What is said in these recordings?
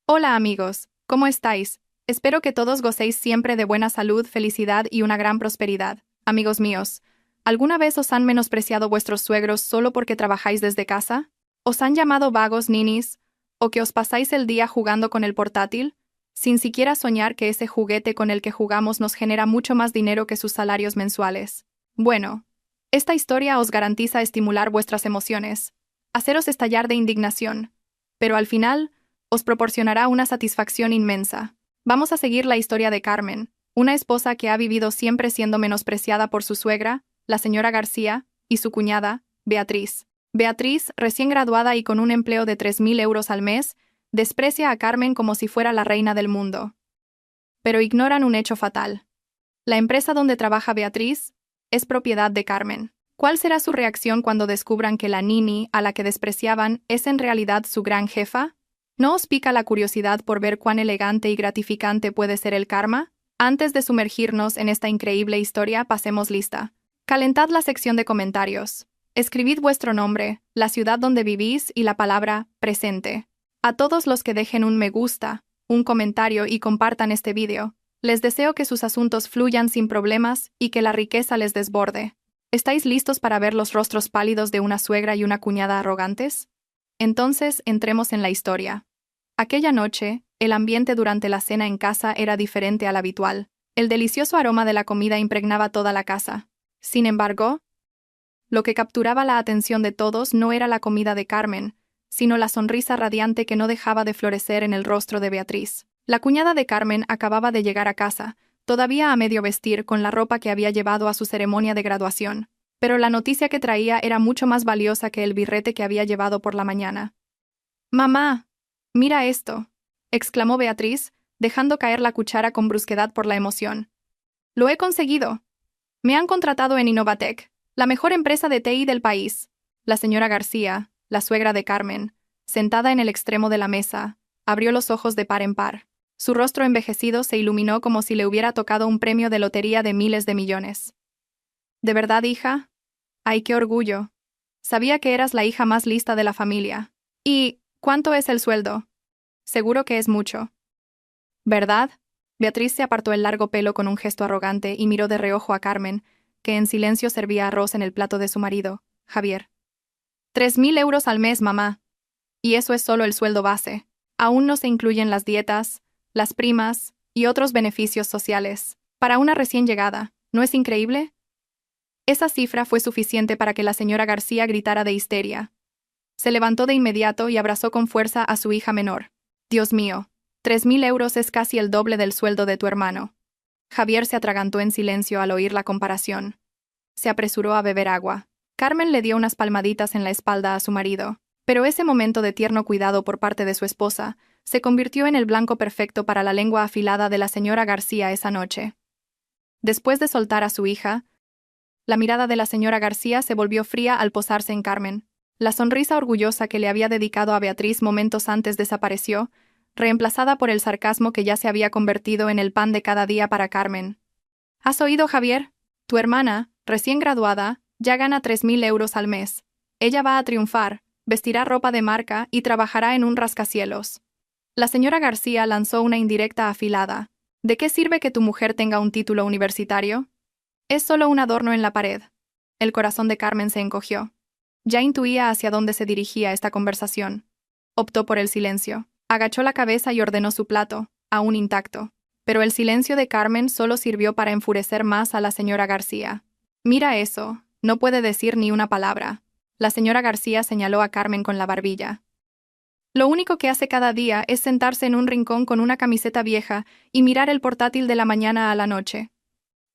Hola amigos, ¿cómo estáis? Espero que todos gocéis siempre de buena salud, felicidad y una gran prosperidad. Amigos míos, ¿alguna vez os han menospreciado vuestros suegros solo porque trabajáis desde casa? ¿Os han llamado vagos ninis? ¿O que os pasáis el día jugando con el portátil? Sin siquiera soñar que ese juguete con el que jugamos nos genera mucho más dinero que sus salarios mensuales. Bueno, esta historia os garantiza estimular vuestras emociones, haceros estallar de indignación, pero al final, os proporcionará una satisfacción inmensa. Vamos a seguir la historia de Carmen, una esposa que ha vivido siempre siendo menospreciada por su suegra, la señora García, y su cuñada, Beatriz. Beatriz, recién graduada y con un empleo de 3.000 euros al mes, desprecia a Carmen como si fuera la reina del mundo. Pero ignoran un hecho fatal. La empresa donde trabaja Beatriz es propiedad de Carmen. ¿Cuál será su reacción cuando descubran que la nini a la que despreciaban es en realidad su gran jefa? ¿No os pica la curiosidad por ver cuán elegante y gratificante puede ser el karma? Antes de sumergirnos en esta increíble historia, pasemos lista. Calentad la sección de comentarios. Escribid vuestro nombre, la ciudad donde vivís y la palabra presente. A todos los que dejen un me gusta, un comentario y compartan este vídeo, les deseo que sus asuntos fluyan sin problemas y que la riqueza les desborde. ¿Estáis listos para ver los rostros pálidos de una suegra y una cuñada arrogantes? Entonces, entremos en la historia. Aquella noche, el ambiente durante la cena en casa era diferente al habitual. El delicioso aroma de la comida impregnaba toda la casa. Sin embargo, lo que capturaba la atención de todos no era la comida de Carmen, sino la sonrisa radiante que no dejaba de florecer en el rostro de Beatriz. La cuñada de Carmen acababa de llegar a casa, todavía a medio vestir con la ropa que había llevado a su ceremonia de graduación. Pero la noticia que traía era mucho más valiosa que el birrete que había llevado por la mañana. «Mamá, mira esto», exclamó Beatriz, dejando caer la cuchara con brusquedad por la emoción. «Lo he conseguido. Me han contratado en Innovatec, la mejor empresa de TI del país». La señora García, la suegra de Carmen, sentada en el extremo de la mesa, abrió los ojos de par en par. Su rostro envejecido se iluminó como si le hubiera tocado un premio de lotería de miles de millones. «¿De verdad, hija? ¡Ay, qué orgullo! Sabía que eras la hija más lista de la familia. ¿Y cuánto es el sueldo? Seguro que es mucho. ¿Verdad?» Beatriz se apartó el largo pelo con un gesto arrogante y miró de reojo a Carmen, que en silencio servía arroz en el plato de su marido, Javier. 3.000 euros al mes, mamá. Y eso es solo el sueldo base. Aún no se incluyen las dietas, las primas y otros beneficios sociales. Para una recién llegada, ¿no es increíble? Esa cifra fue suficiente para que la señora García gritara de histeria. Se levantó de inmediato y abrazó con fuerza a su hija menor. «Dios mío, 3.000 euros es casi el doble del sueldo de tu hermano». Javier se atragantó en silencio al oír la comparación. Se apresuró a beber agua. Carmen le dio unas palmaditas en la espalda a su marido, pero ese momento de tierno cuidado por parte de su esposa se convirtió en el blanco perfecto para la lengua afilada de la señora García esa noche. Después de soltar a su hija, la mirada de la señora García se volvió fría al posarse en Carmen. La sonrisa orgullosa que le había dedicado a Beatriz momentos antes desapareció, reemplazada por el sarcasmo que ya se había convertido en el pan de cada día para Carmen. ¿Has oído, Javier? Tu hermana, recién graduada, ya gana 3.000 euros al mes. Ella va a triunfar, vestirá ropa de marca y trabajará en un rascacielos. La señora García lanzó una indirecta afilada. ¿De qué sirve que tu mujer tenga un título universitario? Es solo un adorno en la pared. El corazón de Carmen se encogió. Ya intuía hacia dónde se dirigía esta conversación. Optó por el silencio. Agachó la cabeza y ordenó su plato, aún intacto. Pero el silencio de Carmen solo sirvió para enfurecer más a la señora García. «Mira eso, no puede decir ni una palabra». La señora García señaló a Carmen con la barbilla. «Lo único que hace cada día es sentarse en un rincón con una camiseta vieja y mirar el portátil de la mañana a la noche.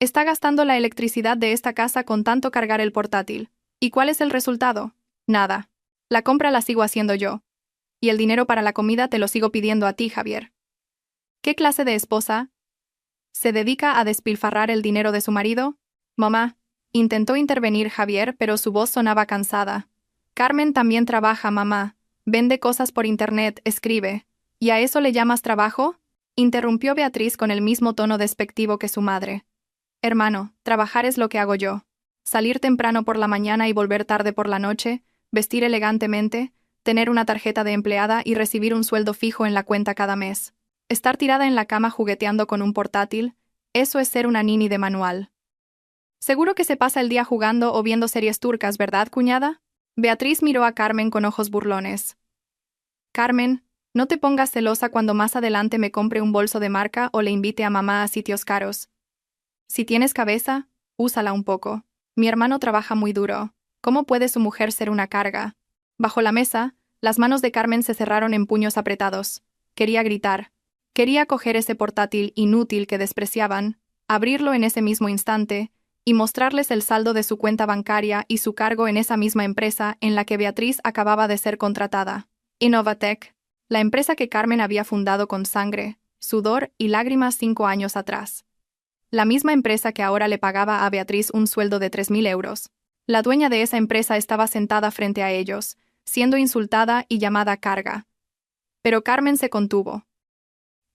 Está gastando la electricidad de esta casa con tanto cargar el portátil. ¿Y cuál es el resultado? Nada. La compra la sigo haciendo yo. Y el dinero para la comida te lo sigo pidiendo a ti, Javier». ¿Qué clase de esposa se dedica a despilfarrar el dinero de su marido? «Mamá», intentó intervenir Javier, pero su voz sonaba cansada. «Carmen también trabaja, mamá. Vende cosas por internet, escribe. ¿Y a eso le llamas trabajo?», interrumpió Beatriz con el mismo tono despectivo que su madre. «Hermano, trabajar es lo que hago yo. Salir temprano por la mañana y volver tarde por la noche, vestir elegantemente, tener una tarjeta de empleada y recibir un sueldo fijo en la cuenta cada mes. Estar tirada en la cama jugueteando con un portátil, eso es ser una nini de manual. Seguro que se pasa el día jugando o viendo series turcas, ¿verdad, cuñada? Beatriz miró a Carmen con ojos burlones. Carmen, no te pongas celosa cuando más adelante me compre un bolso de marca o le invite a mamá a sitios caros. Si tienes cabeza, úsala un poco. Mi hermano trabaja muy duro. ¿Cómo puede su mujer ser una carga? Bajo la mesa, las manos de Carmen se cerraron en puños apretados. Quería gritar. Quería coger ese portátil inútil que despreciaban, abrirlo en ese mismo instante, y mostrarles el saldo de su cuenta bancaria y su cargo en esa misma empresa en la que Beatriz acababa de ser contratada. Innovatec, la empresa que Carmen había fundado con sangre, sudor y lágrimas 5 años atrás. La misma empresa que ahora le pagaba a Beatriz un sueldo de 3.000 euros. La dueña de esa empresa estaba sentada frente a ellos, siendo insultada y llamada carga. Pero Carmen se contuvo.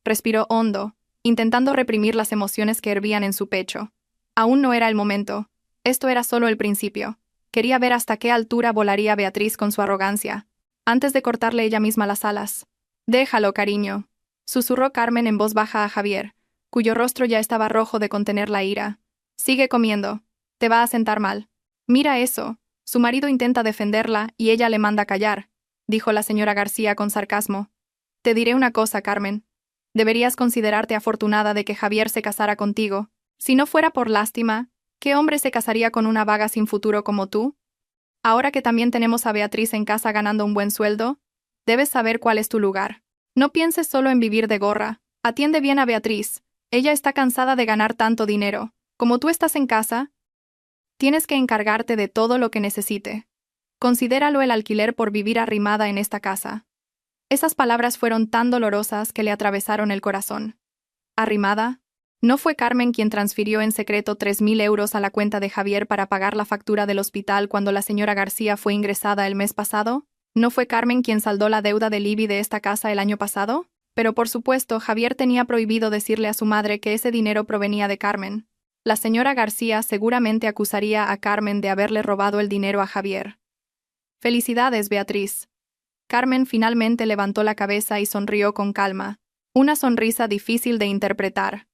Respiró hondo, intentando reprimir las emociones que hervían en su pecho. Aún no era el momento. Esto era solo el principio. Quería ver hasta qué altura volaría Beatriz con su arrogancia, antes de cortarle ella misma las alas. «Déjalo, cariño», susurró Carmen en voz baja a Javier, cuyo rostro ya estaba rojo de contener la ira. «Sigue comiendo. Te va a sentar mal». «Mira eso. Su marido intenta defenderla y ella le manda callar», dijo la señora García con sarcasmo. «Te diré una cosa, Carmen. Deberías considerarte afortunada de que Javier se casara contigo. Si no fuera por lástima, ¿qué hombre se casaría con una vaga sin futuro como tú? Ahora que también tenemos a Beatriz en casa ganando un buen sueldo, debes saber cuál es tu lugar. No pienses solo en vivir de gorra. Atiende bien a Beatriz. Ella está cansada de ganar tanto dinero. Como tú estás en casa, tienes que encargarte de todo lo que necesite. Considéralo el alquiler por vivir arrimada en esta casa». Esas palabras fueron tan dolorosas que le atravesaron el corazón. ¿Arrimada? ¿No fue Carmen quien transfirió en secreto 3.000 euros a la cuenta de Javier para pagar la factura del hospital cuando la señora García fue ingresada el mes pasado? ¿No fue Carmen quien saldó la deuda del IBI de esta casa el año pasado? Pero por supuesto, Javier tenía prohibido decirle a su madre que ese dinero provenía de Carmen. La señora García seguramente acusaría a Carmen de haberle robado el dinero a Javier. «Felicidades, Beatriz». Carmen finalmente levantó la cabeza y sonrió con calma, una sonrisa difícil de interpretar.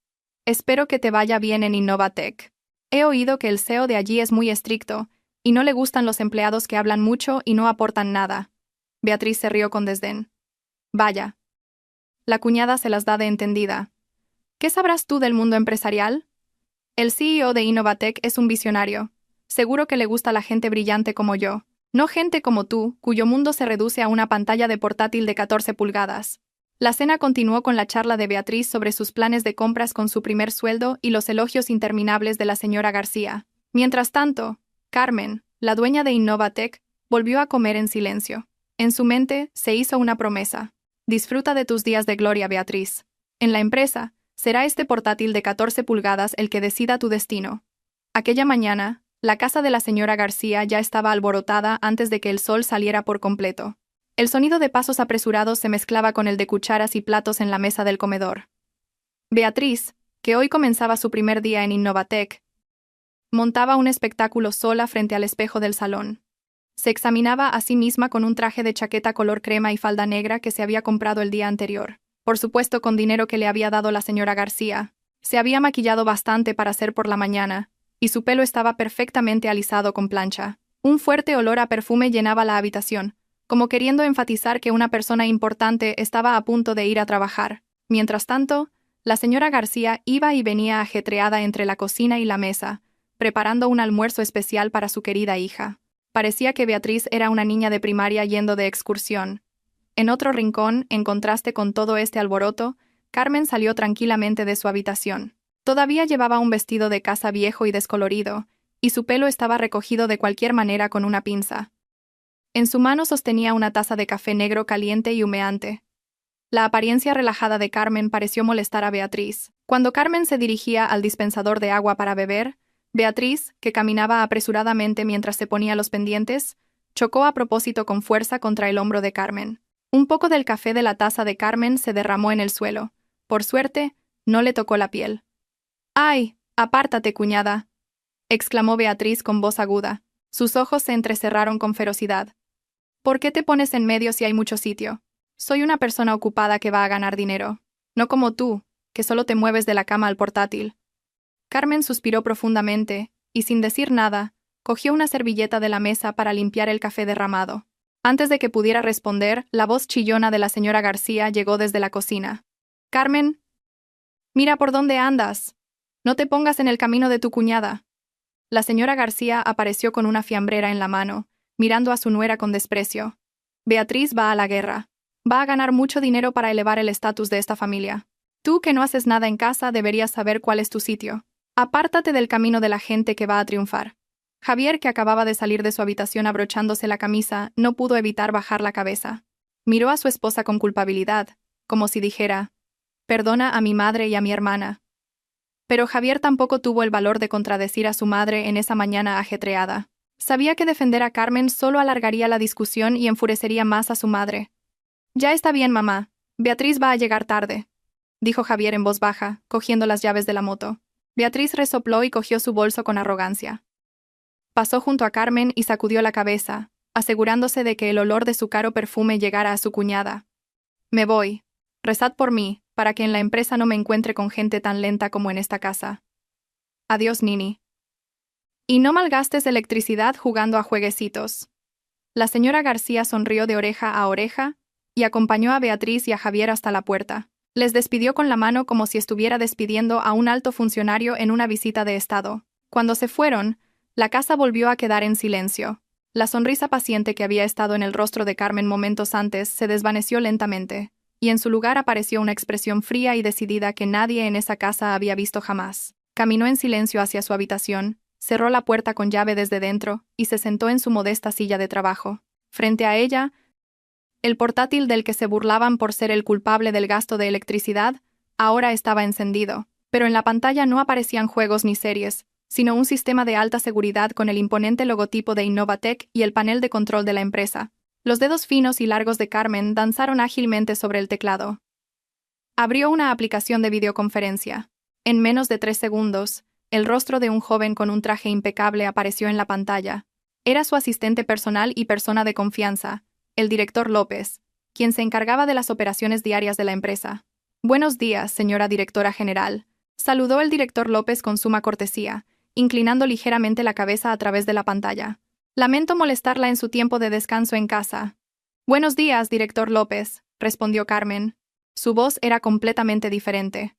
«Espero que te vaya bien en Innovatec. He oído que el CEO de allí es muy estricto, y no le gustan los empleados que hablan mucho y no aportan nada». Beatriz se rió con desdén. «Vaya. La cuñada se las da de entendida. ¿Qué sabrás tú del mundo empresarial? El CEO de Innovatec es un visionario. Seguro que le gusta la gente brillante como yo. No gente como tú, cuyo mundo se reduce a una pantalla de portátil de 14 pulgadas. La cena continuó con la charla de Beatriz sobre sus planes de compras con su primer sueldo y los elogios interminables de la señora García. Mientras tanto, Carmen, la dueña de Innovatec, volvió a comer en silencio. En su mente se hizo una promesa. Disfruta de tus días de gloria, Beatriz. En la empresa, será este portátil de 14 pulgadas el que decida tu destino. Aquella mañana, la casa de la señora García ya estaba alborotada antes de que el sol saliera por completo. El sonido de pasos apresurados se mezclaba con el de cucharas y platos en la mesa del comedor. Beatriz, que hoy comenzaba su primer día en Innovatec, montaba un espectáculo sola frente al espejo del salón. Se examinaba a sí misma con un traje de chaqueta color crema y falda negra que se había comprado el día anterior, por supuesto con dinero que le había dado la señora García. Se había maquillado bastante para ser por la mañana, y su pelo estaba perfectamente alisado con plancha. Un fuerte olor a perfume llenaba la habitación, como queriendo enfatizar que una persona importante estaba a punto de ir a trabajar. Mientras tanto, la señora García iba y venía ajetreada entre la cocina y la mesa, preparando un almuerzo especial para su querida hija. Parecía que Beatriz era una niña de primaria yendo de excursión. En otro rincón, en contraste con todo este alboroto, Carmen salió tranquilamente de su habitación. Todavía llevaba un vestido de casa viejo y descolorido, y su pelo estaba recogido de cualquier manera con una pinza. En su mano sostenía una taza de café negro caliente y humeante. La apariencia relajada de Carmen pareció molestar a Beatriz. Cuando Carmen se dirigía al dispensador de agua para beber, Beatriz, que caminaba apresuradamente mientras se ponía los pendientes, chocó a propósito con fuerza contra el hombro de Carmen. Un poco del café de la taza de Carmen se derramó en el suelo. Por suerte, no le tocó la piel. «¡Ay! Apártate, cuñada», exclamó Beatriz con voz aguda. Sus ojos se entrecerraron con ferocidad. ¿Por qué te pones en medio si hay mucho sitio? Soy una persona ocupada que va a ganar dinero. No como tú, que solo te mueves de la cama al portátil. Carmen suspiró profundamente, y sin decir nada, cogió una servilleta de la mesa para limpiar el café derramado. Antes de que pudiera responder, la voz chillona de la señora García llegó desde la cocina. «Carmen, mira por dónde andas. No te pongas en el camino de tu cuñada». La señora García apareció con una fiambrera en la mano, mirando a su nuera con desprecio. «Beatriz va a la guerra. Va a ganar mucho dinero para elevar el estatus de esta familia. Tú que no haces nada en casa deberías saber cuál es tu sitio. Apártate del camino de la gente que va a triunfar». Javier, que acababa de salir de su habitación abrochándose la camisa, no pudo evitar bajar la cabeza. Miró a su esposa con culpabilidad, como si dijera: «Perdona a mi madre y a mi hermana». Pero Javier tampoco tuvo el valor de contradecir a su madre en esa mañana ajetreada. Sabía que defender a Carmen solo alargaría la discusión y enfurecería más a su madre. «Ya está bien, mamá. Beatriz va a llegar tarde», dijo Javier en voz baja, cogiendo las llaves de la moto. Beatriz resopló y cogió su bolso con arrogancia. Pasó junto a Carmen y sacudió la cabeza, asegurándose de que el olor de su caro perfume llegara a su cuñada. «Me voy. Rezad por mí, para que en la empresa no me encuentre con gente tan lenta como en esta casa. Adiós, Nini. Y no malgastes electricidad jugando a jueguecitos». La señora García sonrió de oreja a oreja y acompañó a Beatriz y a Javier hasta la puerta. Les despidió con la mano como si estuviera despidiendo a un alto funcionario en una visita de Estado. Cuando se fueron, la casa volvió a quedar en silencio. La sonrisa paciente que había estado en el rostro de Carmen momentos antes se desvaneció lentamente, y en su lugar apareció una expresión fría y decidida que nadie en esa casa había visto jamás. Caminó en silencio hacia su habitación, cerró la puerta con llave desde dentro y se sentó en su modesta silla de trabajo. Frente a ella, el portátil del que se burlaban por ser el culpable del gasto de electricidad ahora estaba encendido, pero en la pantalla no aparecían juegos ni series, sino un sistema de alta seguridad con el imponente logotipo de Innovatec y el panel de control de la empresa. Los dedos finos y largos de Carmen danzaron ágilmente sobre el teclado. Abrió una aplicación de videoconferencia. En menos de 3 segundos, el rostro de un joven con un traje impecable apareció en la pantalla. Era su asistente personal y persona de confianza, el director López, quien se encargaba de las operaciones diarias de la empresa. «Buenos días, señora directora general», saludó el director López con suma cortesía, inclinando ligeramente la cabeza a través de la pantalla. «Lamento molestarla en su tiempo de descanso en casa». «Buenos días, director López», respondió Carmen. Su voz era completamente diferente.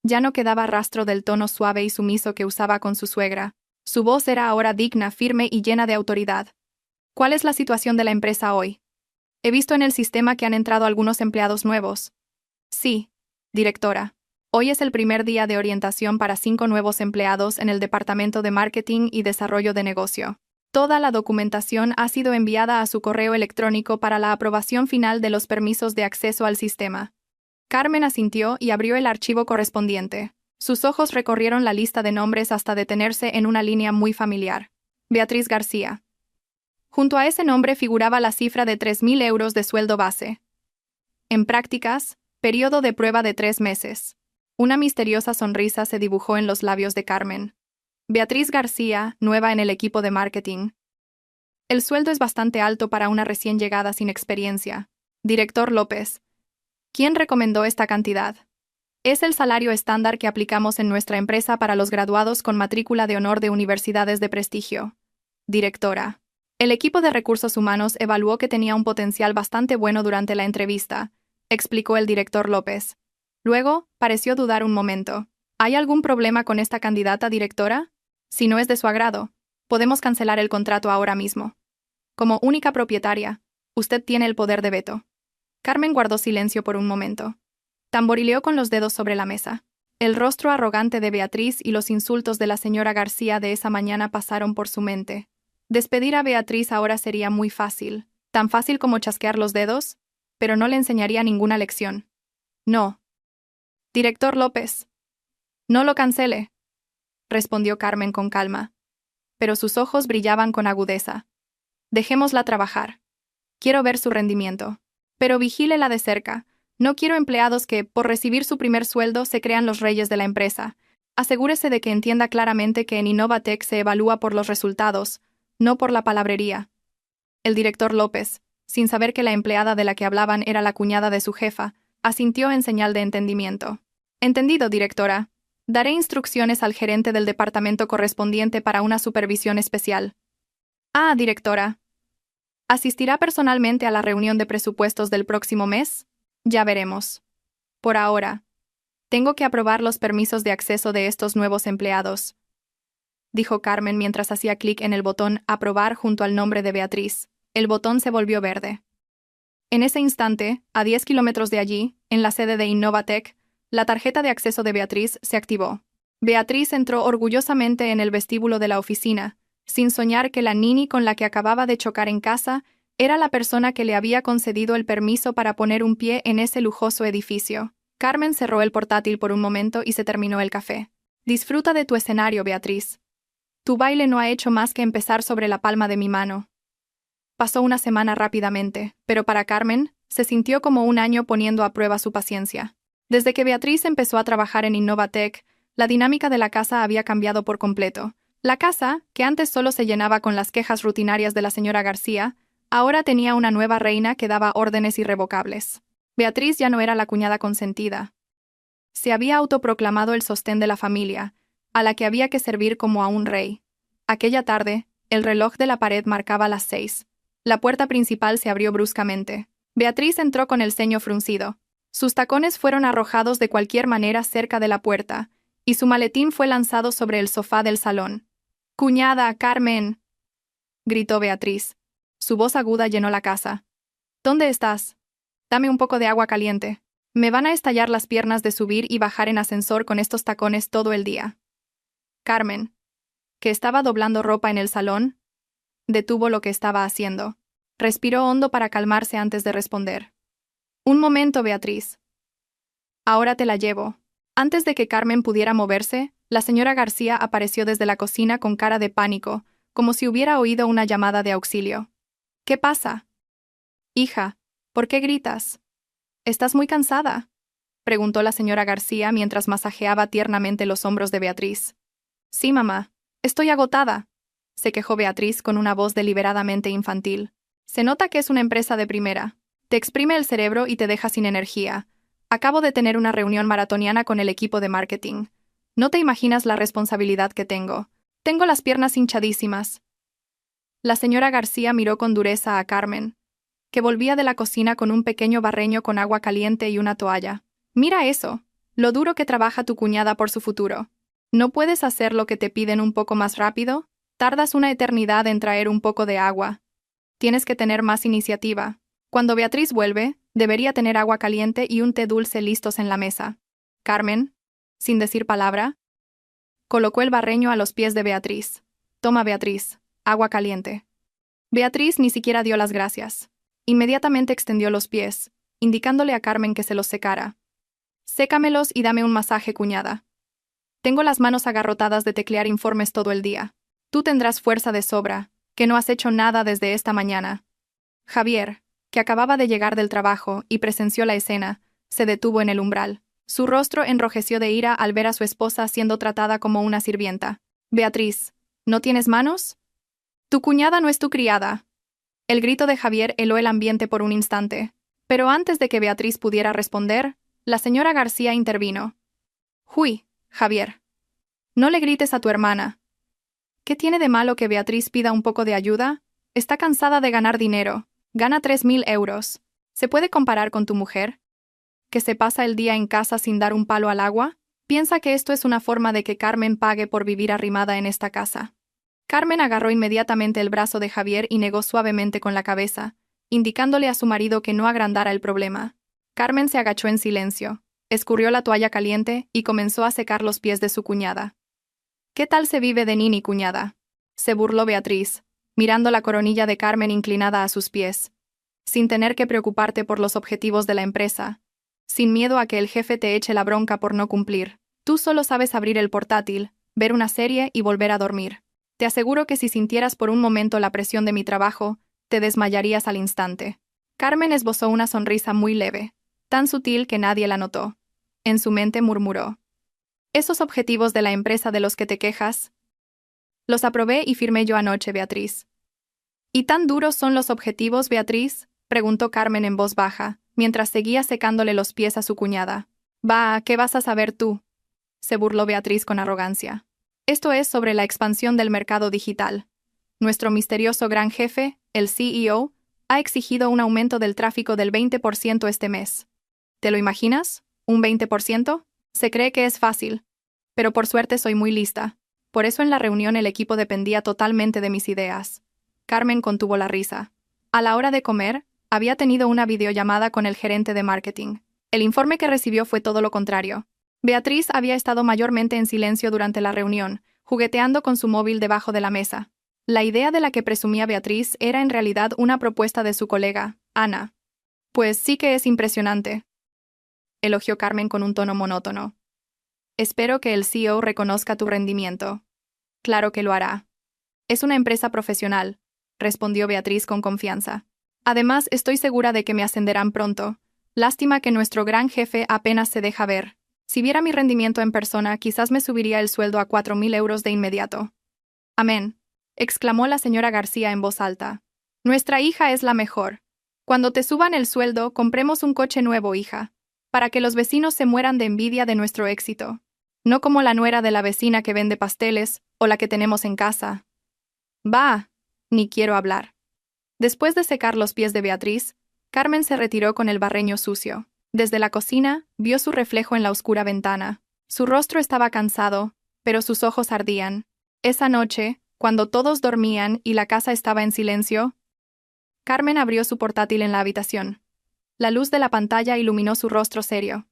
Ya no quedaba rastro del tono suave y sumiso que usaba con su suegra. Su voz era ahora digna, firme y llena de autoridad. «¿Cuál es la situación de la empresa hoy? He visto en el sistema que han entrado algunos empleados nuevos». «Sí, directora. Hoy es el primer día de orientación para 5 nuevos empleados en el Departamento de Marketing y Desarrollo de Negocio. Toda la documentación ha sido enviada a su correo electrónico para la aprobación final de los permisos de acceso al sistema». Carmen asintió y abrió el archivo correspondiente. Sus ojos recorrieron la lista de nombres hasta detenerse en una línea muy familiar. Beatriz García. Junto a ese nombre figuraba la cifra de 3.000 euros de sueldo base. En prácticas, periodo de prueba de 3 meses. Una misteriosa sonrisa se dibujó en los labios de Carmen. Beatriz García, nueva en el equipo de marketing. El sueldo es bastante alto para una recién llegada sin experiencia. Director López. ¿Quién recomendó esta cantidad? Es el salario estándar que aplicamos en nuestra empresa para los graduados con matrícula de honor de universidades de prestigio. Directora. El equipo de recursos humanos evaluó que tenía un potencial bastante bueno durante la entrevista, explicó el director López. Luego, pareció dudar un momento. ¿Hay algún problema con esta candidata, directora? Si no es de su agrado, podemos cancelar el contrato ahora mismo. Como única propietaria, usted tiene el poder de veto. Carmen guardó silencio por un momento. Tamborileó con los dedos sobre la mesa. El rostro arrogante de Beatriz y los insultos de la señora García de esa mañana pasaron por su mente. Despedir a Beatriz ahora sería muy fácil, tan fácil como chasquear los dedos, pero no le enseñaría ninguna lección. No. Director López. No lo cancele, respondió Carmen con calma, pero sus ojos brillaban con agudeza. Dejémosla trabajar. Quiero ver su rendimiento. Pero vigílela de cerca. No quiero empleados que, por recibir su primer sueldo, se crean los reyes de la empresa. Asegúrese de que entienda claramente que en Innovatec se evalúa por los resultados, no por la palabrería. El director López, sin saber que la empleada de la que hablaban era la cuñada de su jefa, asintió en señal de entendimiento. Entendido, directora. Daré instrucciones al gerente del departamento correspondiente para una supervisión especial. Ah, directora. ¿Asistirá personalmente a la reunión de presupuestos del próximo mes? Ya veremos. Por ahora, tengo que aprobar los permisos de acceso de estos nuevos empleados, dijo Carmen mientras hacía clic en el botón Aprobar junto al nombre de Beatriz. El botón se volvió verde. En ese instante, a 10 kilómetros de allí, en la sede de Innovatec, la tarjeta de acceso de Beatriz se activó. Beatriz entró orgullosamente en el vestíbulo de la oficina, sin soñar que la nini con la que acababa de chocar en casa era la persona que le había concedido el permiso para poner un pie en ese lujoso edificio. Carmen cerró el portátil por un momento y se terminó el café. Disfruta de tu escenario, Beatriz. Tu baile no ha hecho más que empezar sobre la palma de mi mano. Pasó una semana rápidamente, pero para Carmen, se sintió como un año poniendo a prueba su paciencia. Desde que Beatriz empezó a trabajar en Innovatec, la dinámica de la casa había cambiado por completo. La casa, que antes solo se llenaba con las quejas rutinarias de la señora García, ahora tenía una nueva reina que daba órdenes irrevocables. Beatriz ya no era la cuñada consentida. Se había autoproclamado el sostén de la familia, a la que había que servir como a un rey. Aquella tarde, el reloj de la pared marcaba las 6. La puerta principal se abrió bruscamente. Beatriz entró con el ceño fruncido. Sus tacones fueron arrojados de cualquier manera cerca de la puerta, y su maletín fue lanzado sobre el sofá del salón. «¡Cuñada, Carmen!», gritó Beatriz. Su voz aguda llenó la casa. «¿Dónde estás? Dame un poco de agua caliente. Me van a estallar las piernas de subir y bajar en ascensor con estos tacones todo el día». Carmen, que estaba doblando ropa en el salón, detuvo lo que estaba haciendo. Respiró hondo para calmarse antes de responder. «Un momento, Beatriz. Ahora te la llevo». Antes de que Carmen pudiera moverse, la señora García apareció desde la cocina con cara de pánico, como si hubiera oído una llamada de auxilio. «¿Qué pasa? Hija, ¿por qué gritas? ¿Estás muy cansada?», preguntó la señora García mientras masajeaba tiernamente los hombros de Beatriz. «Sí, mamá. Estoy agotada», se quejó Beatriz con una voz deliberadamente infantil. «Se nota que es una empresa de primera. Te exprime el cerebro y te deja sin energía. Acabo de tener una reunión maratoniana con el equipo de marketing. No te imaginas la responsabilidad que tengo. Tengo las piernas hinchadísimas». La señora García miró con dureza a Carmen, que volvía de la cocina con un pequeño barreño con agua caliente y una toalla. «Mira eso, lo duro que trabaja tu cuñada por su futuro. ¿No puedes hacer lo que te piden un poco más rápido? Tardas una eternidad en traer un poco de agua. Tienes que tener más iniciativa. Cuando Beatriz vuelve, debería tener agua caliente y un té dulce listos en la mesa». Carmen, sin decir palabra, colocó el barreño a los pies de Beatriz. «Toma, Beatriz, agua caliente». Beatriz ni siquiera dio las gracias. Inmediatamente extendió los pies, indicándole a Carmen que se los secara. «Sécamelos y dame un masaje, cuñada. Tengo las manos agarrotadas de teclear informes todo el día. Tú tendrás fuerza de sobra, que no has hecho nada desde esta mañana». Javier, que acababa de llegar del trabajo y presenció la escena, se detuvo en el umbral. Su rostro enrojeció de ira al ver a su esposa siendo tratada como una sirvienta. «Beatriz, ¿no tienes manos? Tu cuñada no es tu criada». El grito de Javier heló el ambiente por un instante, pero antes de que Beatriz pudiera responder, la señora García intervino. «Uy, Javier, no le grites a tu hermana. ¿Qué tiene de malo que Beatriz pida un poco de ayuda? Está cansada de ganar dinero. Gana 3.000 euros. ¿Se puede comparar con tu mujer, que se pasa el día en casa sin dar un palo al agua? Piensa que esto es una forma de que Carmen pague por vivir arrimada en esta casa». Carmen agarró inmediatamente el brazo de Javier y negó suavemente con la cabeza, indicándole a su marido que no agrandara el problema. Carmen se agachó en silencio, escurrió la toalla caliente y comenzó a secar los pies de su cuñada. «¿Qué tal se vive de nini, cuñada?», se burló Beatriz, mirando la coronilla de Carmen inclinada a sus pies. «Sin tener que preocuparte por los objetivos de la empresa. Sin miedo a que el jefe te eche la bronca por no cumplir. Tú solo sabes abrir el portátil, ver una serie y volver a dormir. Te aseguro que si sintieras por un momento la presión de mi trabajo, te desmayarías al instante». Carmen esbozó una sonrisa muy leve, tan sutil que nadie la notó. En su mente murmuró: «Esos objetivos de la empresa de los que te quejas, los aprobé y firmé yo anoche, Beatriz. ¿Y tan duros son los objetivos, Beatriz?, preguntó Carmen en voz baja, mientras seguía secándole los pies a su cuñada. «Bah, ¿qué vas a saber tú?», se burló Beatriz con arrogancia. «Esto es sobre la expansión del mercado digital. Nuestro misterioso gran jefe, el CEO, ha exigido un aumento del tráfico del 20% este mes. ¿Te lo imaginas? ¿Un 20%? Se cree que es fácil. Pero por suerte soy muy lista. Por eso en la reunión el equipo dependía totalmente de mis ideas». Carmen contuvo la risa. A la hora de comer, había tenido una videollamada con el gerente de marketing. El informe que recibió fue todo lo contrario. Beatriz había estado mayormente en silencio durante la reunión, jugueteando con su móvil debajo de la mesa. La idea de la que presumía Beatriz era en realidad una propuesta de su colega, Ana. «Pues sí que es impresionante», elogió Carmen con un tono monótono. «Espero que el CEO reconozca tu rendimiento». «Claro que lo hará. Es una empresa profesional», respondió Beatriz con confianza. «Además, estoy segura de que me ascenderán pronto. Lástima que nuestro gran jefe apenas se deja ver. Si viera mi rendimiento en persona, quizás me subiría el sueldo a 4.000 euros de inmediato». «Amén», exclamó la señora García en voz alta. «Nuestra hija es la mejor. Cuando te suban el sueldo, compremos un coche nuevo, hija, para que los vecinos se mueran de envidia de nuestro éxito. No como la nuera de la vecina que vende pasteles, o la que tenemos en casa». «Bah, ni quiero hablar». Después de secar los pies de Beatriz, Carmen se retiró con el barreño sucio. Desde la cocina, vio su reflejo en la oscura ventana. Su rostro estaba cansado, pero sus ojos ardían. Esa noche, cuando todos dormían y la casa estaba en silencio, Carmen abrió su portátil en la habitación. La luz de la pantalla iluminó su rostro serio.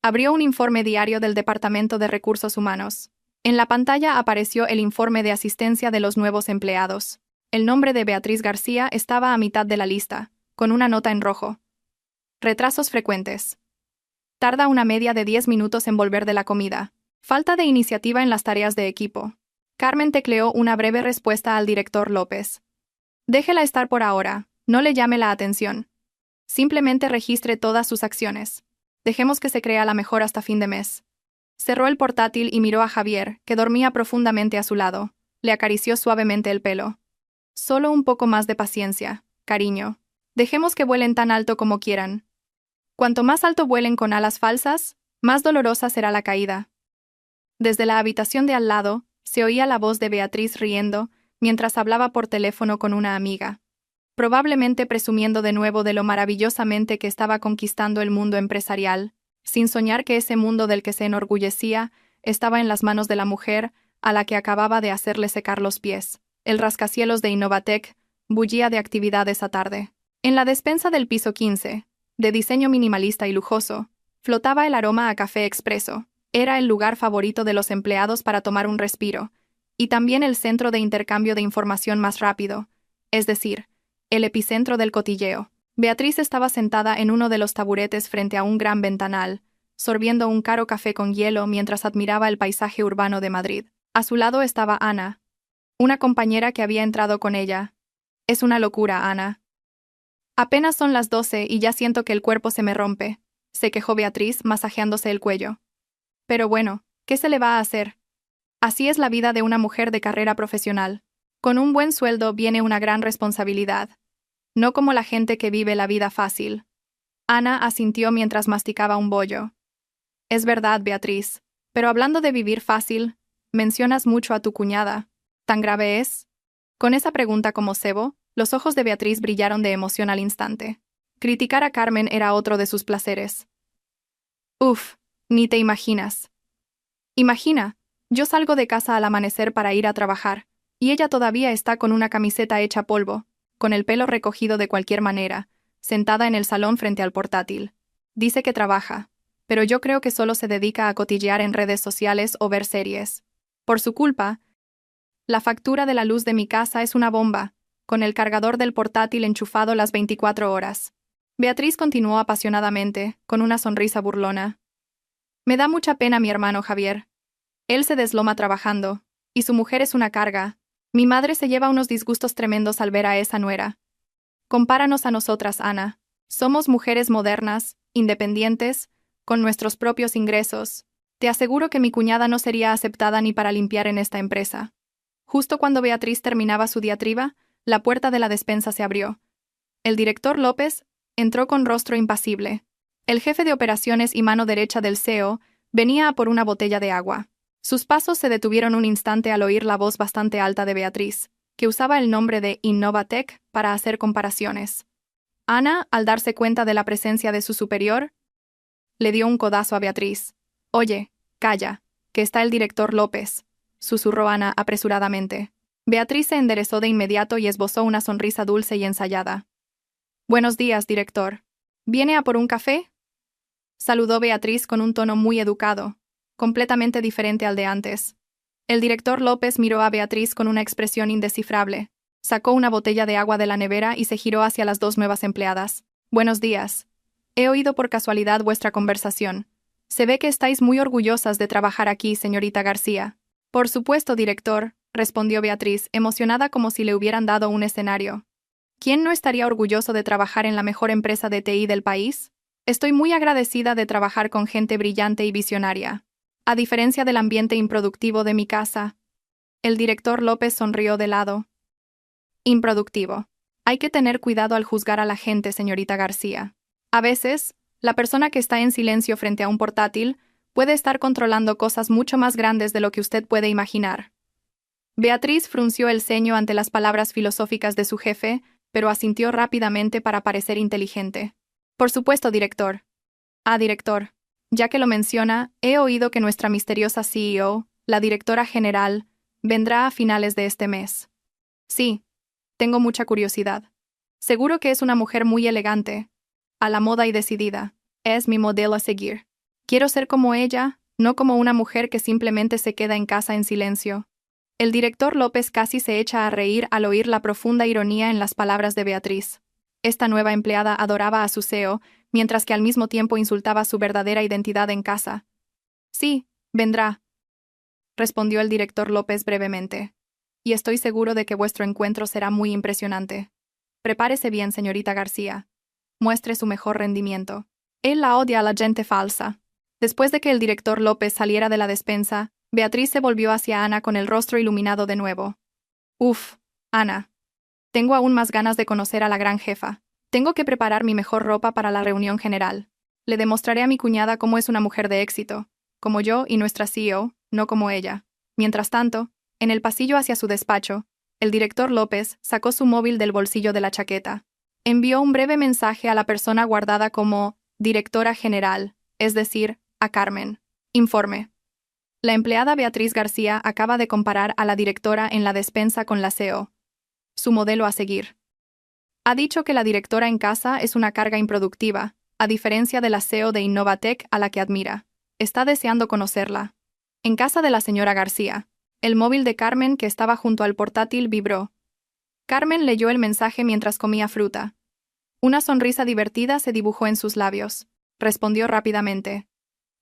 Abrió un informe diario del Departamento de Recursos Humanos. En la pantalla apareció el informe de asistencia de los nuevos empleados. El nombre de Beatriz García estaba a mitad de la lista, con una nota en rojo. Retrasos frecuentes. Tarda una media de 10 minutos en volver de la comida. Falta de iniciativa en las tareas de equipo. Carmen tecleó una breve respuesta al director López. «Déjela estar por ahora, no le llame la atención. Simplemente registre todas sus acciones. Dejemos que se crea la mejor hasta fin de mes». Cerró el portátil y miró a Javier, que dormía profundamente a su lado. Le acarició suavemente el pelo. «Solo un poco más de paciencia, cariño. Dejemos que vuelen tan alto como quieran. Cuanto más alto vuelen con alas falsas, más dolorosa será la caída». Desde la habitación de al lado, se oía la voz de Beatriz riendo, mientras hablaba por teléfono con una amiga. Probablemente presumiendo de nuevo de lo maravillosamente que estaba conquistando el mundo empresarial, sin soñar que ese mundo del que se enorgullecía estaba en las manos de la mujer a la que acababa de hacerle secar los pies. El rascacielos de Innovatec bullía de actividad esa tarde. En la despensa del piso 15, de diseño minimalista y lujoso, flotaba el aroma a café expreso. Era el lugar favorito de los empleados para tomar un respiro, y también el centro de intercambio de información más rápido, es decir, el epicentro del cotilleo. Beatriz estaba sentada en uno de los taburetes frente a un gran ventanal, sorbiendo un caro café con hielo mientras admiraba el paisaje urbano de Madrid. A su lado estaba Ana, una compañera que había entrado con ella. «Es una locura, Ana. Apenas son las 12 y ya siento que el cuerpo se me rompe», se quejó Beatriz, masajeándose el cuello. «Pero bueno, ¿qué se le va a hacer? Así es la vida de una mujer de carrera profesional. Con un buen sueldo viene una gran responsabilidad. No como la gente que vive la vida fácil». Ana asintió mientras masticaba un bollo. «Es verdad, Beatriz. Pero hablando de vivir fácil, mencionas mucho a tu cuñada. ¿Tan grave es?». Con esa pregunta como cebo, los ojos de Beatriz brillaron de emoción al instante. Criticar a Carmen era otro de sus placeres. «Uf, ni te imaginas. Imagina, yo salgo de casa al amanecer para ir a trabajar, y ella todavía está con una camiseta hecha polvo, con el pelo recogido de cualquier manera, sentada en el salón frente al portátil. Dice que trabaja, pero yo creo que solo se dedica a cotillear en redes sociales o ver series. Por su culpa, la factura de la luz de mi casa es una bomba, con el cargador del portátil enchufado las 24 horas». Beatriz continuó apasionadamente, con una sonrisa burlona. «Me da mucha pena mi hermano Javier. Él se desloma trabajando, y su mujer es una carga. Mi madre se lleva unos disgustos tremendos al ver a esa nuera. Compáranos a nosotras, Ana. Somos mujeres modernas, independientes, con nuestros propios ingresos. Te aseguro que mi cuñada no sería aceptada ni para limpiar en esta empresa». Justo cuando Beatriz terminaba su diatriba, La puerta de la despensa se abrió. El director López entró con rostro impasible. El jefe de operaciones y mano derecha del CEO venía a por una botella de agua. Sus pasos se detuvieron un instante al oír la voz bastante alta de Beatriz, que usaba el nombre de Innovatec para hacer comparaciones. Ana, al darse cuenta de la presencia de su superior, le dio un codazo a Beatriz. «Oye, calla, que está el director López», susurró Ana apresuradamente. Beatriz se enderezó de inmediato y esbozó una sonrisa dulce y ensayada. «Buenos días, director. ¿Viene a por un café?», saludó Beatriz con un tono muy educado, completamente diferente al de antes. El director López miró a Beatriz con una expresión indescifrable, sacó una botella de agua de la nevera y se giró hacia las dos nuevas empleadas. «Buenos días. He oído por casualidad vuestra conversación. Se ve que estáis muy orgullosas de trabajar aquí, señorita García». «Por supuesto, director», respondió Beatriz, emocionada como si le hubieran dado un escenario. «¿Quién no estaría orgulloso de trabajar en la mejor empresa de TI del país? Estoy muy agradecida de trabajar con gente brillante y visionaria. A diferencia del ambiente improductivo de mi casa». El director López sonrió de lado. «Improductivo. Hay que tener cuidado al juzgar a la gente, señorita García. A veces, la persona que está en silencio frente a un portátil puede estar controlando cosas mucho más grandes de lo que usted puede imaginar». Beatriz frunció el ceño ante las palabras filosóficas de su jefe, pero asintió rápidamente para parecer inteligente. «Por supuesto, director». «Ah, director. Ya que lo menciona, he oído que nuestra misteriosa CEO, la directora general, vendrá a finales de este mes». «Sí. Tengo mucha curiosidad. Seguro que es una mujer muy elegante, a la moda y decidida. Es mi modelo a seguir. Quiero ser como ella, no como una mujer que simplemente se queda en casa en silencio». El director López casi se echa a reír al oír la profunda ironía en las palabras de Beatriz. Esta nueva empleada adoraba a su CEO, mientras que al mismo tiempo insultaba su verdadera identidad en casa. «Sí, vendrá», respondió el director López brevemente. «Y estoy seguro de que vuestro encuentro será muy impresionante. Prepárese bien, señorita García. Muestre su mejor rendimiento. Él la odia a la gente falsa». Después de que el director López saliera de la despensa, Beatriz se volvió hacia Ana con el rostro iluminado de nuevo. «Uf, Ana. Tengo aún más ganas de conocer a la gran jefa. Tengo que preparar mi mejor ropa para la reunión general. Le demostraré a mi cuñada cómo es una mujer de éxito, como yo y nuestra CEO, no como ella». Mientras tanto, en el pasillo hacia su despacho, el director López sacó su móvil del bolsillo de la chaqueta. Envió un breve mensaje a la persona guardada como directora general, es decir, a Carmen. «Informe. La empleada Beatriz García acaba de comparar a la directora en la despensa con la CEO. Su modelo a seguir. Ha dicho que la directora en casa es una carga improductiva, a diferencia de la CEO de Innovatec a la que admira. Está deseando conocerla». En casa de la señora García, el móvil de Carmen que estaba junto al portátil vibró. Carmen leyó el mensaje mientras comía fruta. Una sonrisa divertida se dibujó en sus labios. Respondió rápidamente.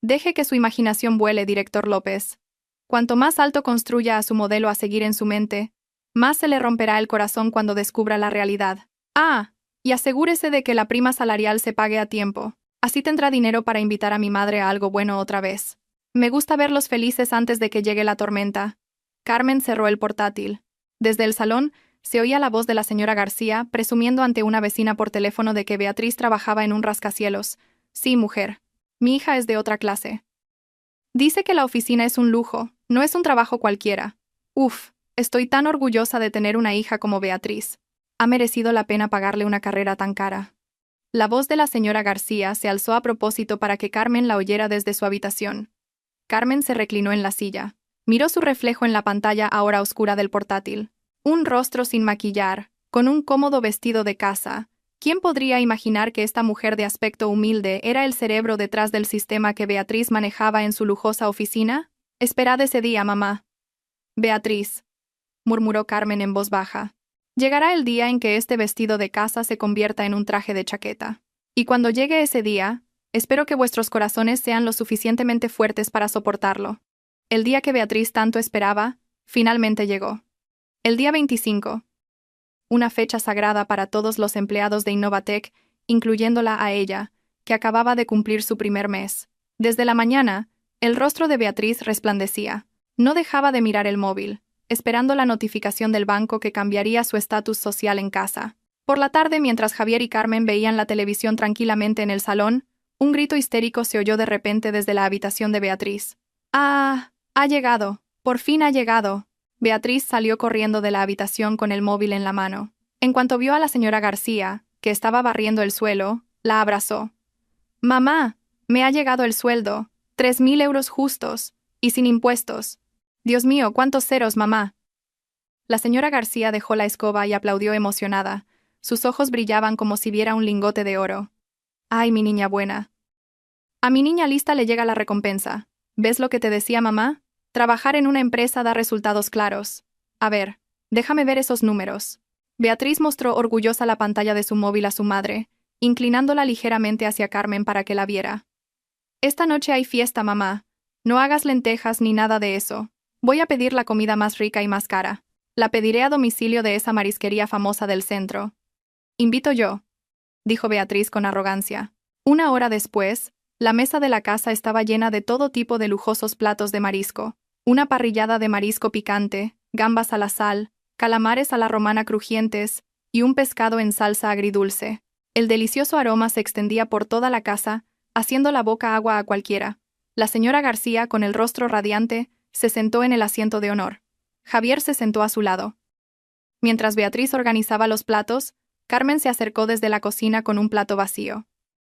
«Deje que su imaginación vuele, director López. Cuanto más alto construya a su modelo a seguir en su mente, más se le romperá el corazón cuando descubra la realidad. Ah, y asegúrese de que la prima salarial se pague a tiempo. Así tendrá dinero para invitar a mi madre a algo bueno otra vez. Me gusta verlos felices antes de que llegue la tormenta». Carmen cerró el portátil. Desde el salón, se oía la voz de la señora García presumiendo ante una vecina por teléfono de que Beatriz trabajaba en un rascacielos. «Sí, mujer. Mi hija es de otra clase. Dice que la oficina es un lujo, no es un trabajo cualquiera. Uf, estoy tan orgullosa de tener una hija como Beatriz. Ha merecido la pena pagarle una carrera tan cara». La voz de la señora García se alzó a propósito para que Carmen la oyera desde su habitación. Carmen se reclinó en la silla. Miró su reflejo en la pantalla ahora oscura del portátil. Un rostro sin maquillar, con un cómodo vestido de casa. ¿Quién podría imaginar que esta mujer de aspecto humilde era el cerebro detrás del sistema que Beatriz manejaba en su lujosa oficina? «Esperad ese día, mamá». «Beatriz», murmuró Carmen en voz baja. «Llegará el día en que este vestido de casa se convierta en un traje de chaqueta. Y cuando llegue ese día, espero que vuestros corazones sean lo suficientemente fuertes para soportarlo». El día que Beatriz tanto esperaba, finalmente llegó. El día 25. Una fecha sagrada para todos los empleados de Innovatec, incluyéndola a ella, que acababa de cumplir su primer mes. Desde la mañana, el rostro de Beatriz resplandecía. No dejaba de mirar el móvil. esperando la notificación del banco que cambiaría su estatus social en casa. Por la tarde, mientras Javier y Carmen veían la televisión tranquilamente en el salón, un grito histérico se oyó de repente desde la habitación de Beatriz. ¡Ah! ¡Ha llegado! ¡Por fin ha llegado! Beatriz salió corriendo de la habitación con el móvil en la mano. En cuanto vio a la señora García, que estaba barriendo el suelo, la abrazó. «Mamá, me ha llegado el sueldo, 3.000 euros justos, y sin impuestos. Dios mío, cuántos ceros, mamá». La señora García dejó la escoba y aplaudió emocionada. Sus ojos brillaban como si viera un lingote de oro. «Ay, mi niña buena. A mi niña lista le llega la recompensa. ¿Ves lo que te decía mamá? Trabajar en una empresa da resultados claros. A ver, déjame ver esos números». Beatriz mostró orgullosa la pantalla de su móvil a su madre, inclinándola ligeramente hacia Carmen para que la viera. «Esta noche hay fiesta, mamá. No hagas lentejas ni nada de eso. Voy a pedir la comida más rica y más cara. La pediré a domicilio de esa marisquería famosa del centro. Invito yo», dijo Beatriz con arrogancia. Una hora después, la mesa de la casa estaba llena de todo tipo de lujosos platos de marisco. Una parrillada de marisco picante, gambas a la sal, calamares a la romana crujientes y un pescado en salsa agridulce. El delicioso aroma se extendía por toda la casa, haciendo la boca agua a cualquiera. La señora García, con el rostro radiante, se sentó en el asiento de honor. Javier se sentó a su lado. Mientras Beatriz organizaba los platos, Carmen se acercó desde la cocina con un plato vacío.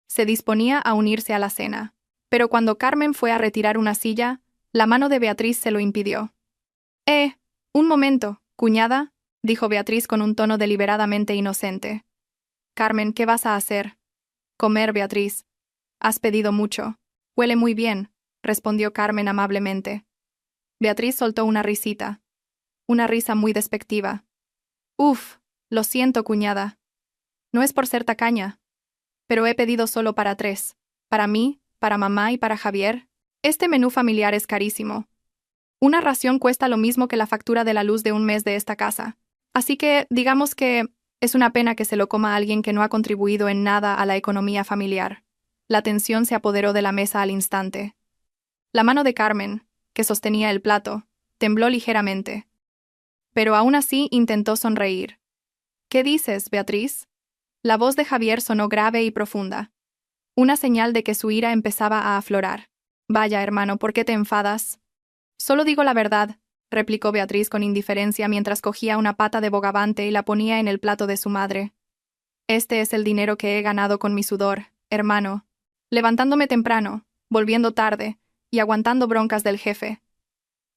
Se disponía a unirse a la cena. Pero cuando Carmen fue a retirar una silla, la mano de Beatriz se lo impidió. Un momento, cuñada», dijo Beatriz con un tono deliberadamente inocente. «Carmen, ¿qué vas a hacer?» «Comer, Beatriz. Has pedido mucho. Huele muy bien», respondió Carmen amablemente. Beatriz soltó una risita. Una risa muy despectiva. «Uf, lo siento, cuñada. No es por ser tacaña. Pero he pedido solo para 3. Para mí, para mamá y para Javier. Este menú familiar es carísimo. Una ración cuesta lo mismo que la factura de la luz de un mes de esta casa. Así que, digamos que es una pena que se lo coma alguien que no ha contribuido en nada a la economía familiar». La tensión se apoderó de la mesa al instante. La mano de Carmen, que sostenía el plato, tembló ligeramente. Pero aún así intentó sonreír. «¿Qué dices, Beatriz?» La voz de Javier sonó grave y profunda. Una señal de que su ira empezaba a aflorar. «Vaya, hermano, ¿por qué te enfadas?» «Solo digo la verdad», replicó Beatriz con indiferencia mientras cogía una pata de bogavante y la ponía en el plato de su madre. «Este es el dinero que he ganado con mi sudor, hermano. Levantándome temprano, volviendo tarde, y aguantando broncas del jefe.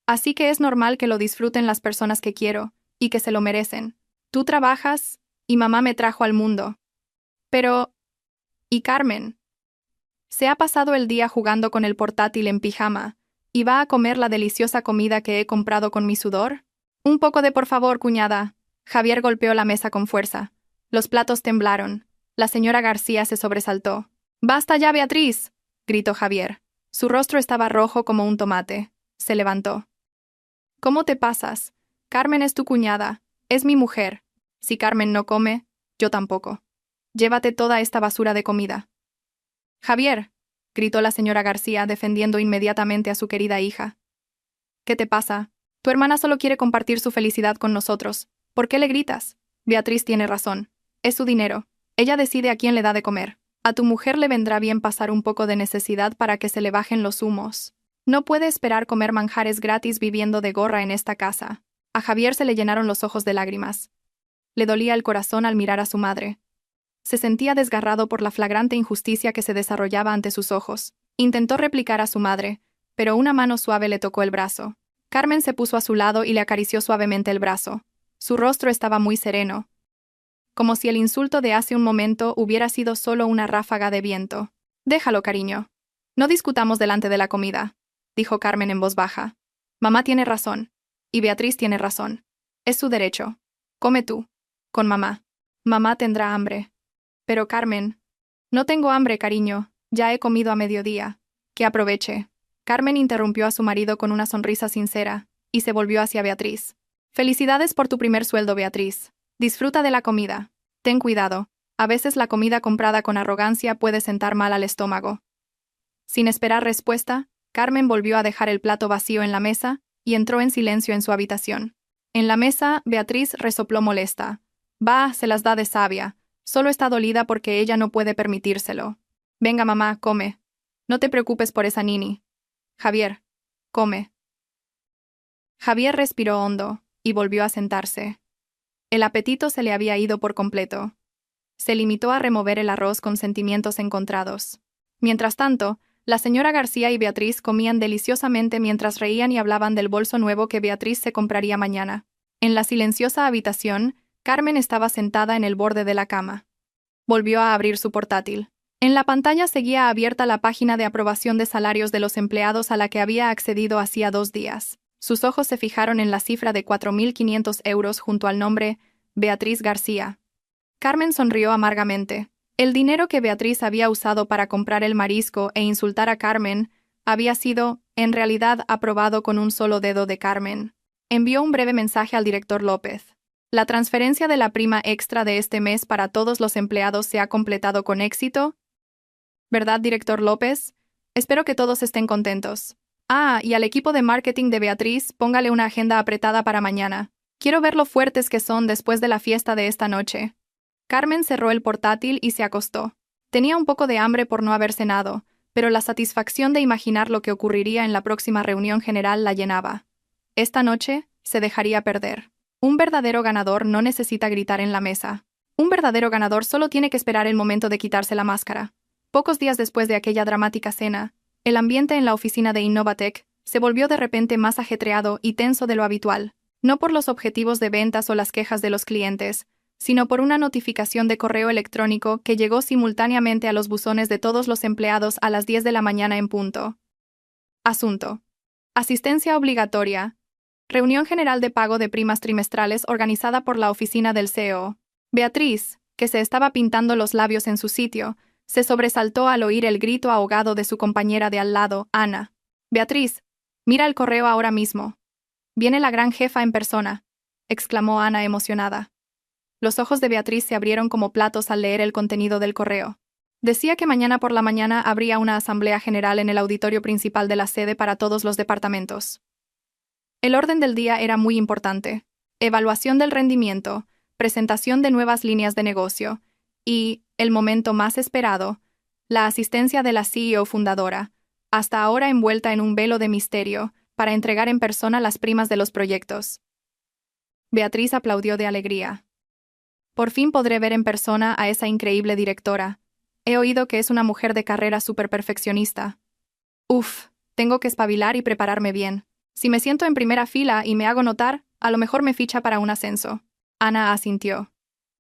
Así que es normal que lo disfruten las personas que quiero, y que se lo merecen. Tú trabajas, y mamá me trajo al mundo. Pero... ¿y Carmen? Se ha pasado el día jugando con el portátil en pijama, y va a comer la deliciosa comida que he comprado con mi sudor. Un poco de por favor, cuñada». Javier golpeó la mesa con fuerza. Los platos temblaron. La señora García se sobresaltó. «¡Basta ya, Beatriz!», gritó Javier. Su rostro estaba rojo como un tomate. Se levantó. «¿Cómo te pasas? Carmen es tu cuñada. Es mi mujer. Si Carmen no come, yo tampoco. Llévate toda esta basura de comida». «Javier», gritó la señora García, defendiendo inmediatamente a su querida hija. «¿Qué te pasa? Tu hermana solo quiere compartir su felicidad con nosotros. ¿Por qué le gritas?» «Beatriz tiene razón. Es su dinero. Ella decide a quién le da de comer. A tu mujer le vendrá bien pasar un poco de necesidad para que se le bajen los humos. No puede esperar comer manjares gratis viviendo de gorra en esta casa». A Javier se le llenaron los ojos de lágrimas. Le dolía el corazón al mirar a su madre. Se sentía desgarrado por la flagrante injusticia que se desarrollaba ante sus ojos. Intentó replicar a su madre, pero una mano suave le tocó el brazo. Carmen se puso a su lado y le acarició suavemente el brazo. Su rostro estaba muy sereno, como si el insulto de hace un momento hubiera sido solo una ráfaga de viento. «Déjalo, cariño. No discutamos delante de la comida», dijo Carmen en voz baja. «Mamá tiene razón. Y Beatriz tiene razón. Es su derecho. Come tú. Con mamá. Mamá tendrá hambre». «Pero Carmen...». «No tengo hambre, cariño. Ya he comido a mediodía. Que aproveche». Carmen interrumpió a su marido con una sonrisa sincera, y se volvió hacia Beatriz. «Felicidades por tu primer sueldo, Beatriz. Disfruta de la comida. Ten cuidado. A veces la comida comprada con arrogancia puede sentar mal al estómago». Sin esperar respuesta, Carmen volvió a dejar el plato vacío en la mesa y entró en silencio en su habitación. En la mesa, Beatriz resopló molesta. Bah, se las da de sabia. Solo está dolida porque ella no puede permitírselo. Venga, mamá, come. No te preocupes por esa nini. Javier, come. Javier respiró hondo y volvió a sentarse. El apetito se le había ido por completo. Se limitó a remover el arroz con sentimientos encontrados. Mientras tanto, la señora García y Beatriz comían deliciosamente mientras reían y hablaban del bolso nuevo que Beatriz se compraría mañana. En la silenciosa habitación, Carmen estaba sentada en el borde de la cama. Volvió a abrir su portátil. En la pantalla seguía abierta la página de aprobación de salarios de los empleados a la que había accedido hacía 2 días. Sus ojos se fijaron en la cifra de 4.500 euros junto al nombre Beatriz García. Carmen sonrió amargamente. El dinero que Beatriz había usado para comprar el marisco e insultar a Carmen había sido, en realidad, aprobado con un solo dedo de Carmen. Envió un breve mensaje al director López. La transferencia de la prima extra de este mes para todos los empleados se ha completado con éxito. ¿Verdad, director López? Espero que todos estén contentos. Ah, y al equipo de marketing de Beatriz, póngale una agenda apretada para mañana. Quiero ver lo fuertes que son después de la fiesta de esta noche. Carmen cerró el portátil y se acostó. Tenía un poco de hambre por no haber cenado, pero la satisfacción de imaginar lo que ocurriría en la próxima reunión general la llenaba. Esta noche se dejaría perder. Un verdadero ganador no necesita gritar en la mesa. Un verdadero ganador solo tiene que esperar el momento de quitarse la máscara. Pocos días después de aquella dramática cena, el ambiente en la oficina de Innovatec se volvió de repente más ajetreado y tenso de lo habitual, no por los objetivos de ventas o las quejas de los clientes, sino por una notificación de correo electrónico que llegó simultáneamente a los buzones de todos los empleados a las 10 de la mañana en punto. Asunto. Asistencia obligatoria. Reunión general de pago de primas trimestrales organizada por la oficina del CEO. Beatriz, que se estaba pintando los labios en su sitio, se sobresaltó al oír el grito ahogado de su compañera de al lado, Ana. Beatriz, mira el correo ahora mismo. Viene la gran jefa en persona, exclamó Ana emocionada. Los ojos de Beatriz se abrieron como platos al leer el contenido del correo. Decía que mañana por la mañana habría una asamblea general en el auditorio principal de la sede para todos los departamentos. El orden del día era muy importante. Evaluación del rendimiento, presentación de nuevas líneas de negocio y, el momento más esperado, la asistencia de la CEO fundadora, hasta ahora envuelta en un velo de misterio, para entregar en persona las primas de los proyectos. Beatriz aplaudió de alegría. Por fin podré ver en persona a esa increíble directora. He oído que es una mujer de carrera superperfeccionista. Uf, tengo que espabilar y prepararme bien. Si me siento en primera fila y me hago notar, a lo mejor me ficha para un ascenso. Ana asintió.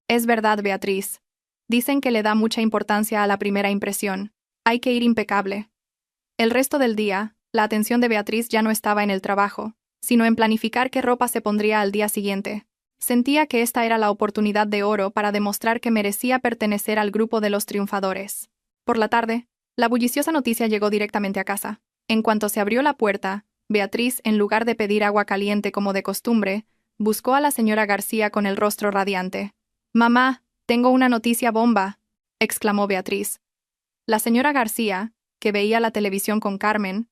Es verdad, Beatriz. Dicen que le da mucha importancia a la primera impresión. Hay que ir impecable. El resto del día, la atención de Beatriz ya no estaba en el trabajo, sino en planificar qué ropa se pondría al día siguiente. Sentía que esta era la oportunidad de oro para demostrar que merecía pertenecer al grupo de los triunfadores. Por la tarde, la bulliciosa noticia llegó directamente a casa. En cuanto se abrió la puerta, Beatriz, en lugar de pedir agua caliente como de costumbre, buscó a la señora García con el rostro radiante. «Mamá, tengo una noticia bomba», exclamó Beatriz. La señora García, que veía la televisión con Carmen,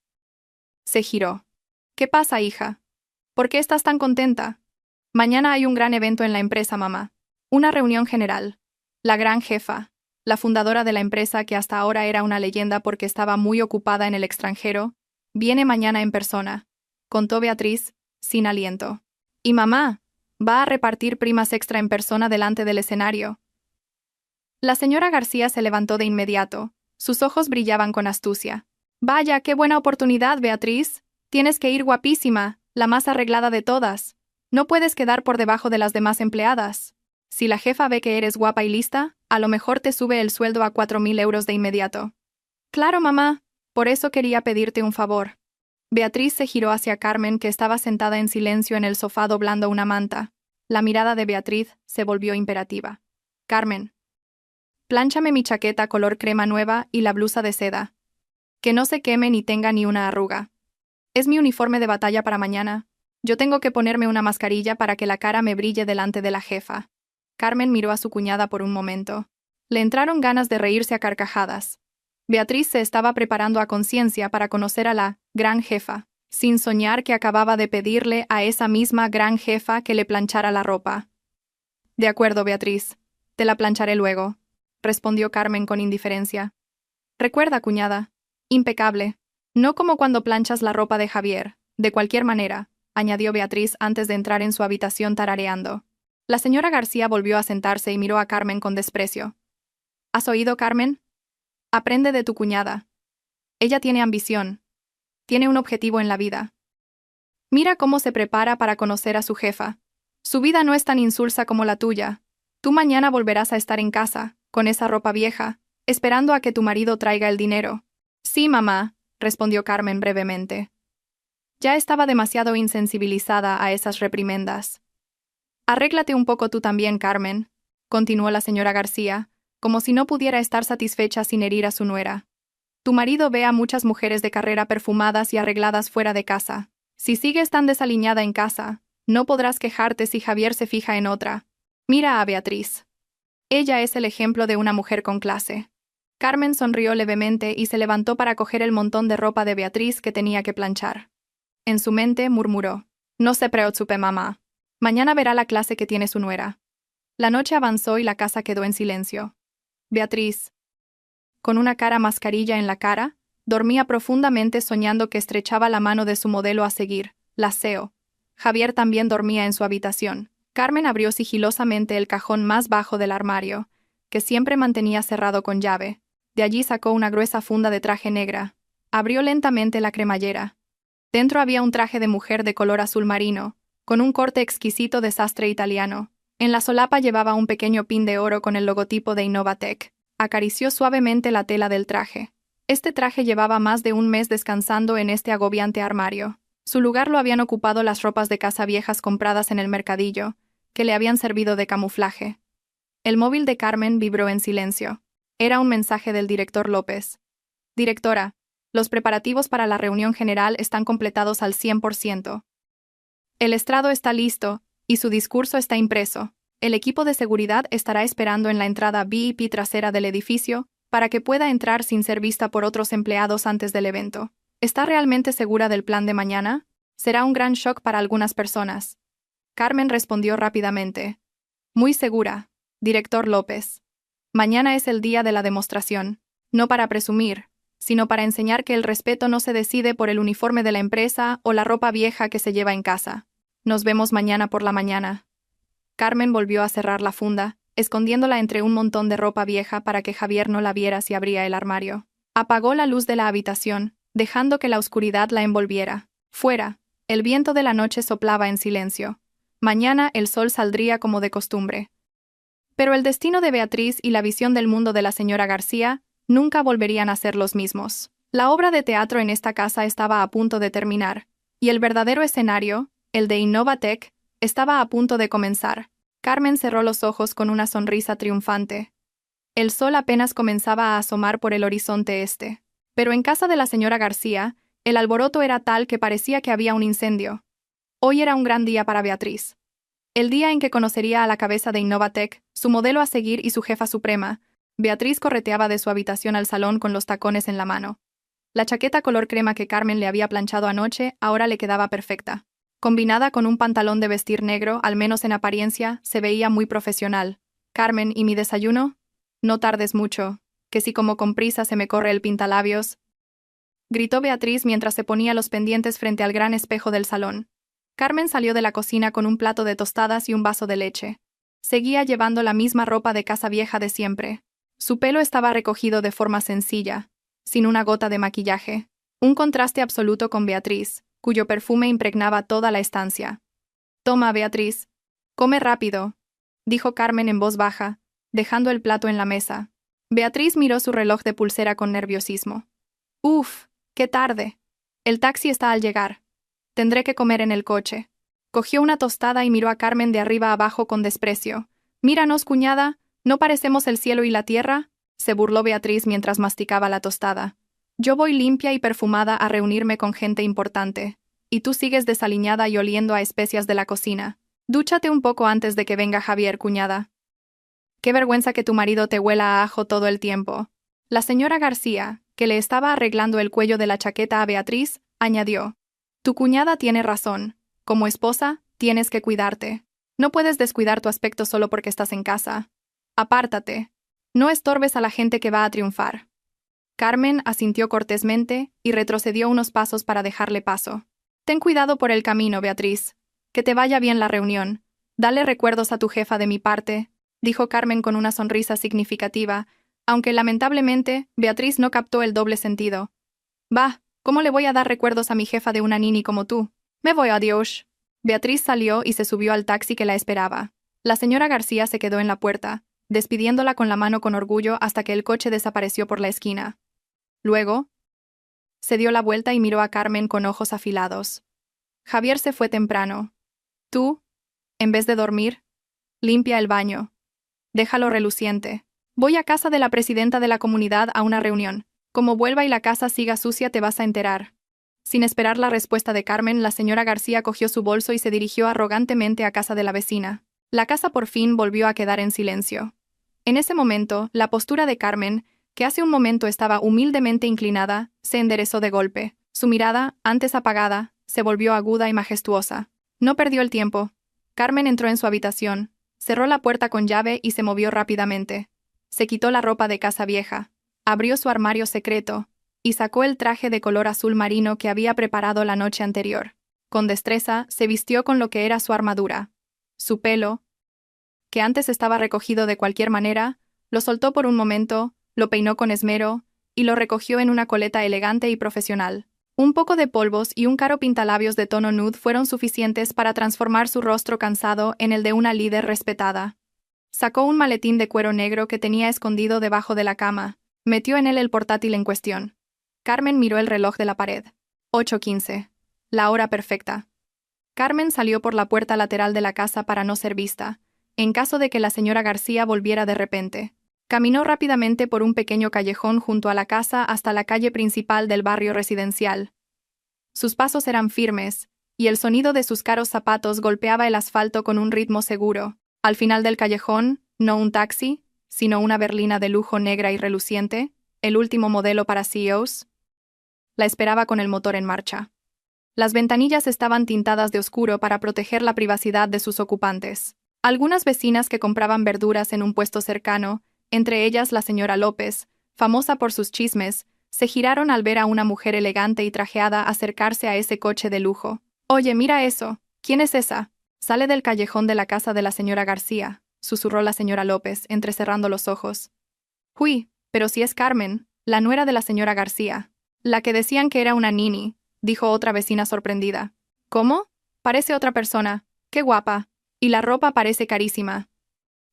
se giró. «¿Qué pasa, hija? ¿Por qué estás tan contenta?» «Mañana hay un gran evento en la empresa, mamá. Una reunión general. La gran jefa, la fundadora de la empresa que hasta ahora era una leyenda porque estaba muy ocupada en el extranjero, viene mañana en persona», contó Beatriz, sin aliento. «Y mamá, va a repartir primas extra en persona delante del escenario». La señora García se levantó de inmediato. Sus ojos brillaban con astucia. «Vaya, qué buena oportunidad, Beatriz. Tienes que ir guapísima, la más arreglada de todas. No puedes quedar por debajo de las demás empleadas. Si la jefa ve que eres guapa y lista, a lo mejor te sube el sueldo a 4.000 euros de inmediato». «Claro, mamá. Por eso quería pedirte un favor». Beatriz se giró hacia Carmen, que estaba sentada en silencio en el sofá doblando una manta. La mirada de Beatriz se volvió imperativa. «Carmen, plánchame mi chaqueta color crema nueva y la blusa de seda. Que no se queme ni tenga ni una arruga. Es mi uniforme de batalla para mañana. Yo tengo que ponerme una mascarilla para que la cara me brille delante de la jefa». Carmen miró a su cuñada por un momento. Le entraron ganas de reírse a carcajadas. Beatriz se estaba preparando a conciencia para conocer a la gran jefa. sin soñar que acababa de pedirle a esa misma gran jefa que le planchara la ropa. De acuerdo, Beatriz. Te la plancharé luego, respondió Carmen con indiferencia. Recuerda, cuñada. Impecable. No como cuando planchas la ropa de Javier. De cualquier manera, añadió Beatriz antes de entrar en su habitación tarareando. La señora García volvió a sentarse y miró a Carmen con desprecio. ¿Has oído, Carmen? Aprende de tu cuñada. Ella tiene ambición. Tiene un objetivo en la vida. Mira cómo se prepara para conocer a su jefa. Su vida no es tan insulsa como la tuya. Tú mañana volverás a estar en casa, con esa ropa vieja, esperando a que tu marido traiga el dinero. Sí, mamá, respondió Carmen brevemente. Ya estaba demasiado insensibilizada a esas reprimendas. Arréglate un poco tú también, Carmen, continuó la señora García, como si no pudiera estar satisfecha sin herir a su nuera. Tu marido ve a muchas mujeres de carrera perfumadas y arregladas fuera de casa. Si sigues tan desaliñada en casa, no podrás quejarte si Javier se fija en otra. Mira a Beatriz. Ella es el ejemplo de una mujer con clase. Carmen sonrió levemente y se levantó para coger el montón de ropa de Beatriz que tenía que planchar. En su mente murmuró: No se preocupe, mamá. Mañana verá la clase que tiene su nuera. La noche avanzó y la casa quedó en silencio. Beatriz, con una cara mascarilla en la cara, dormía profundamente soñando que estrechaba la mano de su modelo a seguir, la CEO. Javier también dormía en su habitación. Carmen abrió sigilosamente el cajón más bajo del armario, que siempre mantenía cerrado con llave. De allí sacó una gruesa funda de traje negra. Abrió lentamente la cremallera. Dentro había un traje de mujer de color azul marino, con un corte exquisito de sastre italiano. En la solapa llevaba un pequeño pin de oro con el logotipo de Innovatec. Acarició suavemente la tela del traje. Este traje llevaba más de un mes descansando en este agobiante armario. Su lugar lo habían ocupado las ropas de casa viejas compradas en el mercadillo, que le habían servido de camuflaje. El móvil de Carmen vibró en silencio. Era un mensaje del director López. Directora, los preparativos para la reunión general están completados al 100%. El estrado está listo, y su discurso está impreso. El equipo de seguridad estará esperando en la entrada VIP trasera del edificio, para que pueda entrar sin ser vista por otros empleados antes del evento. ¿Está realmente segura del plan de mañana? Será un gran shock para algunas personas. Carmen respondió rápidamente. Muy segura, director López. Mañana es el día de la demostración, no para presumir, sino para enseñar que el respeto no se decide por el uniforme de la empresa o la ropa vieja que se lleva en casa. Nos vemos mañana por la mañana. Carmen volvió a cerrar la funda, escondiéndola entre un montón de ropa vieja para que Javier no la viera si abría el armario. Apagó la luz de la habitación, dejando que la oscuridad la envolviera. Fuera, el viento de la noche soplaba en silencio. Mañana el sol saldría como de costumbre. Pero el destino de Beatriz y la visión del mundo de la señora García nunca volverían a ser los mismos. La obra de teatro en esta casa estaba a punto de terminar, y el verdadero escenario, el de Innovatec, estaba a punto de comenzar. Carmen cerró los ojos con una sonrisa triunfante. El sol apenas comenzaba a asomar por el horizonte este. Pero en casa de la señora García, el alboroto era tal que parecía que había un incendio. Hoy era un gran día para Beatriz. El día en que conocería a la cabeza de Innovatec, su modelo a seguir y su jefa suprema. Beatriz correteaba de su habitación al salón con los tacones en la mano. La chaqueta color crema que Carmen le había planchado anoche ahora le quedaba perfecta. Combinada con un pantalón de vestir negro, al menos en apariencia, se veía muy profesional. Carmen, ¿y mi desayuno? No tardes mucho, que si como con prisa se me corre el pintalabios, gritó Beatriz mientras se ponía los pendientes frente al gran espejo del salón. Carmen salió de la cocina con un plato de tostadas y un vaso de leche. Seguía llevando la misma ropa de casa vieja de siempre. Su pelo estaba recogido de forma sencilla, sin una gota de maquillaje. Un contraste absoluto con Beatriz, cuyo perfume impregnaba toda la estancia. «Toma, Beatriz. Come rápido», dijo Carmen en voz baja, dejando el plato en la mesa. Beatriz miró su reloj de pulsera con nerviosismo. «Uf, qué tarde. El taxi está al llegar. Tendré que comer en el coche». Cogió una tostada y miró a Carmen de arriba abajo con desprecio. «Míranos, cuñada, ¿no parecemos el cielo y la tierra?», se burló Beatriz mientras masticaba la tostada. «Yo voy limpia y perfumada a reunirme con gente importante, y tú sigues desaliñada y oliendo a especias de la cocina. Dúchate un poco antes de que venga Javier, cuñada». «Qué vergüenza que tu marido te huela a ajo todo el tiempo». La señora García, que le estaba arreglando el cuello de la chaqueta a Beatriz, añadió. Tu cuñada tiene razón. Como esposa, tienes que cuidarte. No puedes descuidar tu aspecto solo porque estás en casa. Apártate. No estorbes a la gente que va a triunfar. Carmen asintió cortésmente y retrocedió unos pasos para dejarle paso. Ten cuidado por el camino, Beatriz. Que te vaya bien la reunión. Dale recuerdos a tu jefa de mi parte, dijo Carmen con una sonrisa significativa, aunque lamentablemente Beatriz no captó el doble sentido. Bah, ¿cómo le voy a dar recuerdos a mi jefa de una nini como tú? Me voy, adiós. Beatriz salió y se subió al taxi que la esperaba. La señora García se quedó en la puerta, despidiéndola con la mano con orgullo hasta que el coche desapareció por la esquina. Luego, se dio la vuelta y miró a Carmen con ojos afilados. Javier se fue temprano. Tú, en vez de dormir, limpia el baño. Déjalo reluciente. Voy a casa de la presidenta de la comunidad a una reunión. Como vuelva y la casa siga sucia te vas a enterar. Sin esperar la respuesta de Carmen, la señora García cogió su bolso y se dirigió arrogantemente a casa de la vecina. La casa por fin volvió a quedar en silencio. En ese momento, la postura de Carmen, que hace un momento estaba humildemente inclinada, se enderezó de golpe. Su mirada, antes apagada, se volvió aguda y majestuosa. No perdió el tiempo. Carmen entró en su habitación, cerró la puerta con llave y se movió rápidamente. Se quitó la ropa de casa vieja, abrió su armario secreto y sacó el traje de color azul marino que había preparado la noche anterior. Con destreza, se vistió con lo que era su armadura. Su pelo, que antes estaba recogido de cualquier manera, lo soltó por un momento, lo peinó con esmero y lo recogió en una coleta elegante y profesional. Un poco de polvos y un caro pintalabios de tono nude fueron suficientes para transformar su rostro cansado en el de una líder respetada. Sacó un maletín de cuero negro que tenía escondido debajo de la cama, metió en él el portátil en cuestión. Carmen miró el reloj de la pared. 8:15. La hora perfecta. Carmen salió por la puerta lateral de la casa para no ser vista, en caso de que la señora García volviera de repente. Caminó rápidamente por un pequeño callejón junto a la casa hasta la calle principal del barrio residencial. Sus pasos eran firmes, y el sonido de sus caros zapatos golpeaba el asfalto con un ritmo seguro. Al final del callejón, no un taxi, sino una berlina de lujo negra y reluciente, el último modelo para CEOs, la esperaba con el motor en marcha. Las ventanillas estaban tintadas de oscuro para proteger la privacidad de sus ocupantes. Algunas vecinas que compraban verduras en un puesto cercano, entre ellas la señora López, famosa por sus chismes, se giraron al ver a una mujer elegante y trajeada acercarse a ese coche de lujo. «Oye, mira eso. ¿Quién es esa?» «Sale del callejón de la casa de la señora García», susurró la señora López, entrecerrando los ojos. «Uy, pero si es Carmen, la nuera de la señora García. La que decían que era una nini», dijo otra vecina sorprendida. «¿Cómo? Parece otra persona. ¡Qué guapa! Y la ropa parece carísima».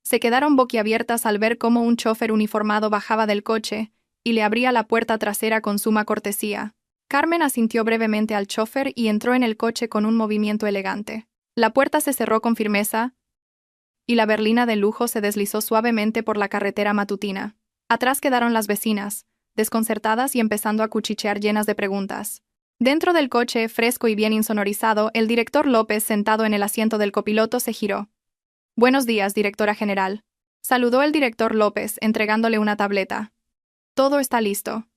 Se quedaron boquiabiertas al ver cómo un chofer uniformado bajaba del coche y le abría la puerta trasera con suma cortesía. Carmen asintió brevemente al chofer y entró en el coche con un movimiento elegante. La puerta se cerró con firmeza y la berlina de lujo se deslizó suavemente por la carretera matutina. Atrás quedaron las vecinas, desconcertadas y empezando a cuchichear llenas de preguntas. Dentro del coche, fresco y bien insonorizado, el director López, sentado en el asiento del copiloto, se giró. «Buenos días, directora general», saludó el director López, entregándole una tableta. «Todo está listo».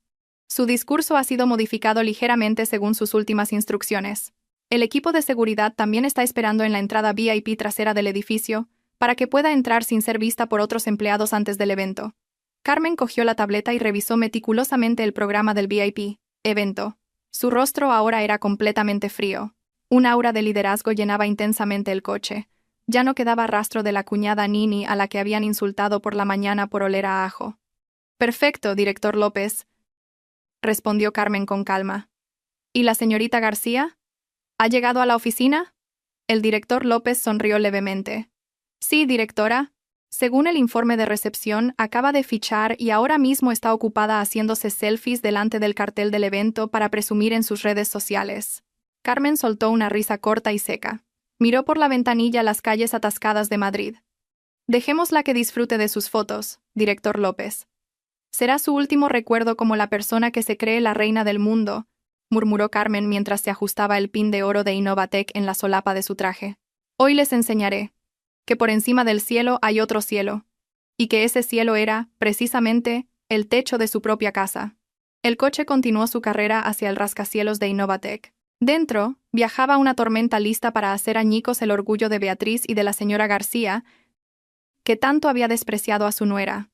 Su discurso ha sido modificado ligeramente según sus últimas instrucciones. El equipo de seguridad también está esperando en la entrada VIP trasera del edificio, para que pueda entrar sin ser vista por otros empleados antes del evento. Carmen cogió la tableta y revisó meticulosamente el programa del VIP evento. Su rostro ahora era completamente frío. Un aura de liderazgo llenaba intensamente el coche. Ya no quedaba rastro de la cuñada Nini a la que habían insultado por la mañana por oler a ajo. «Perfecto, director López», respondió Carmen con calma. «¿Y la señorita García? ¿Ha llegado a la oficina?» El director López sonrió levemente. «Sí, directora. Según el informe de recepción, acaba de fichar y ahora mismo está ocupada haciéndose selfies delante del cartel del evento para presumir en sus redes sociales». Carmen soltó una risa corta y seca. Miró por la ventanilla las calles atascadas de Madrid. «Dejémosla que disfrute de sus fotos, director López. Será su último recuerdo como la persona que se cree la reina del mundo», murmuró Carmen mientras se ajustaba el pin de oro de Innovatec en la solapa de su traje. «Hoy les enseñaré que por encima del cielo hay otro cielo, y que ese cielo era, precisamente, el techo de su propia casa». El coche continuó su carrera hacia el rascacielos de Innovatec. Dentro, viajaba una tormenta lista para hacer añicos el orgullo de Beatriz y de la señora García, que tanto había despreciado a su nuera.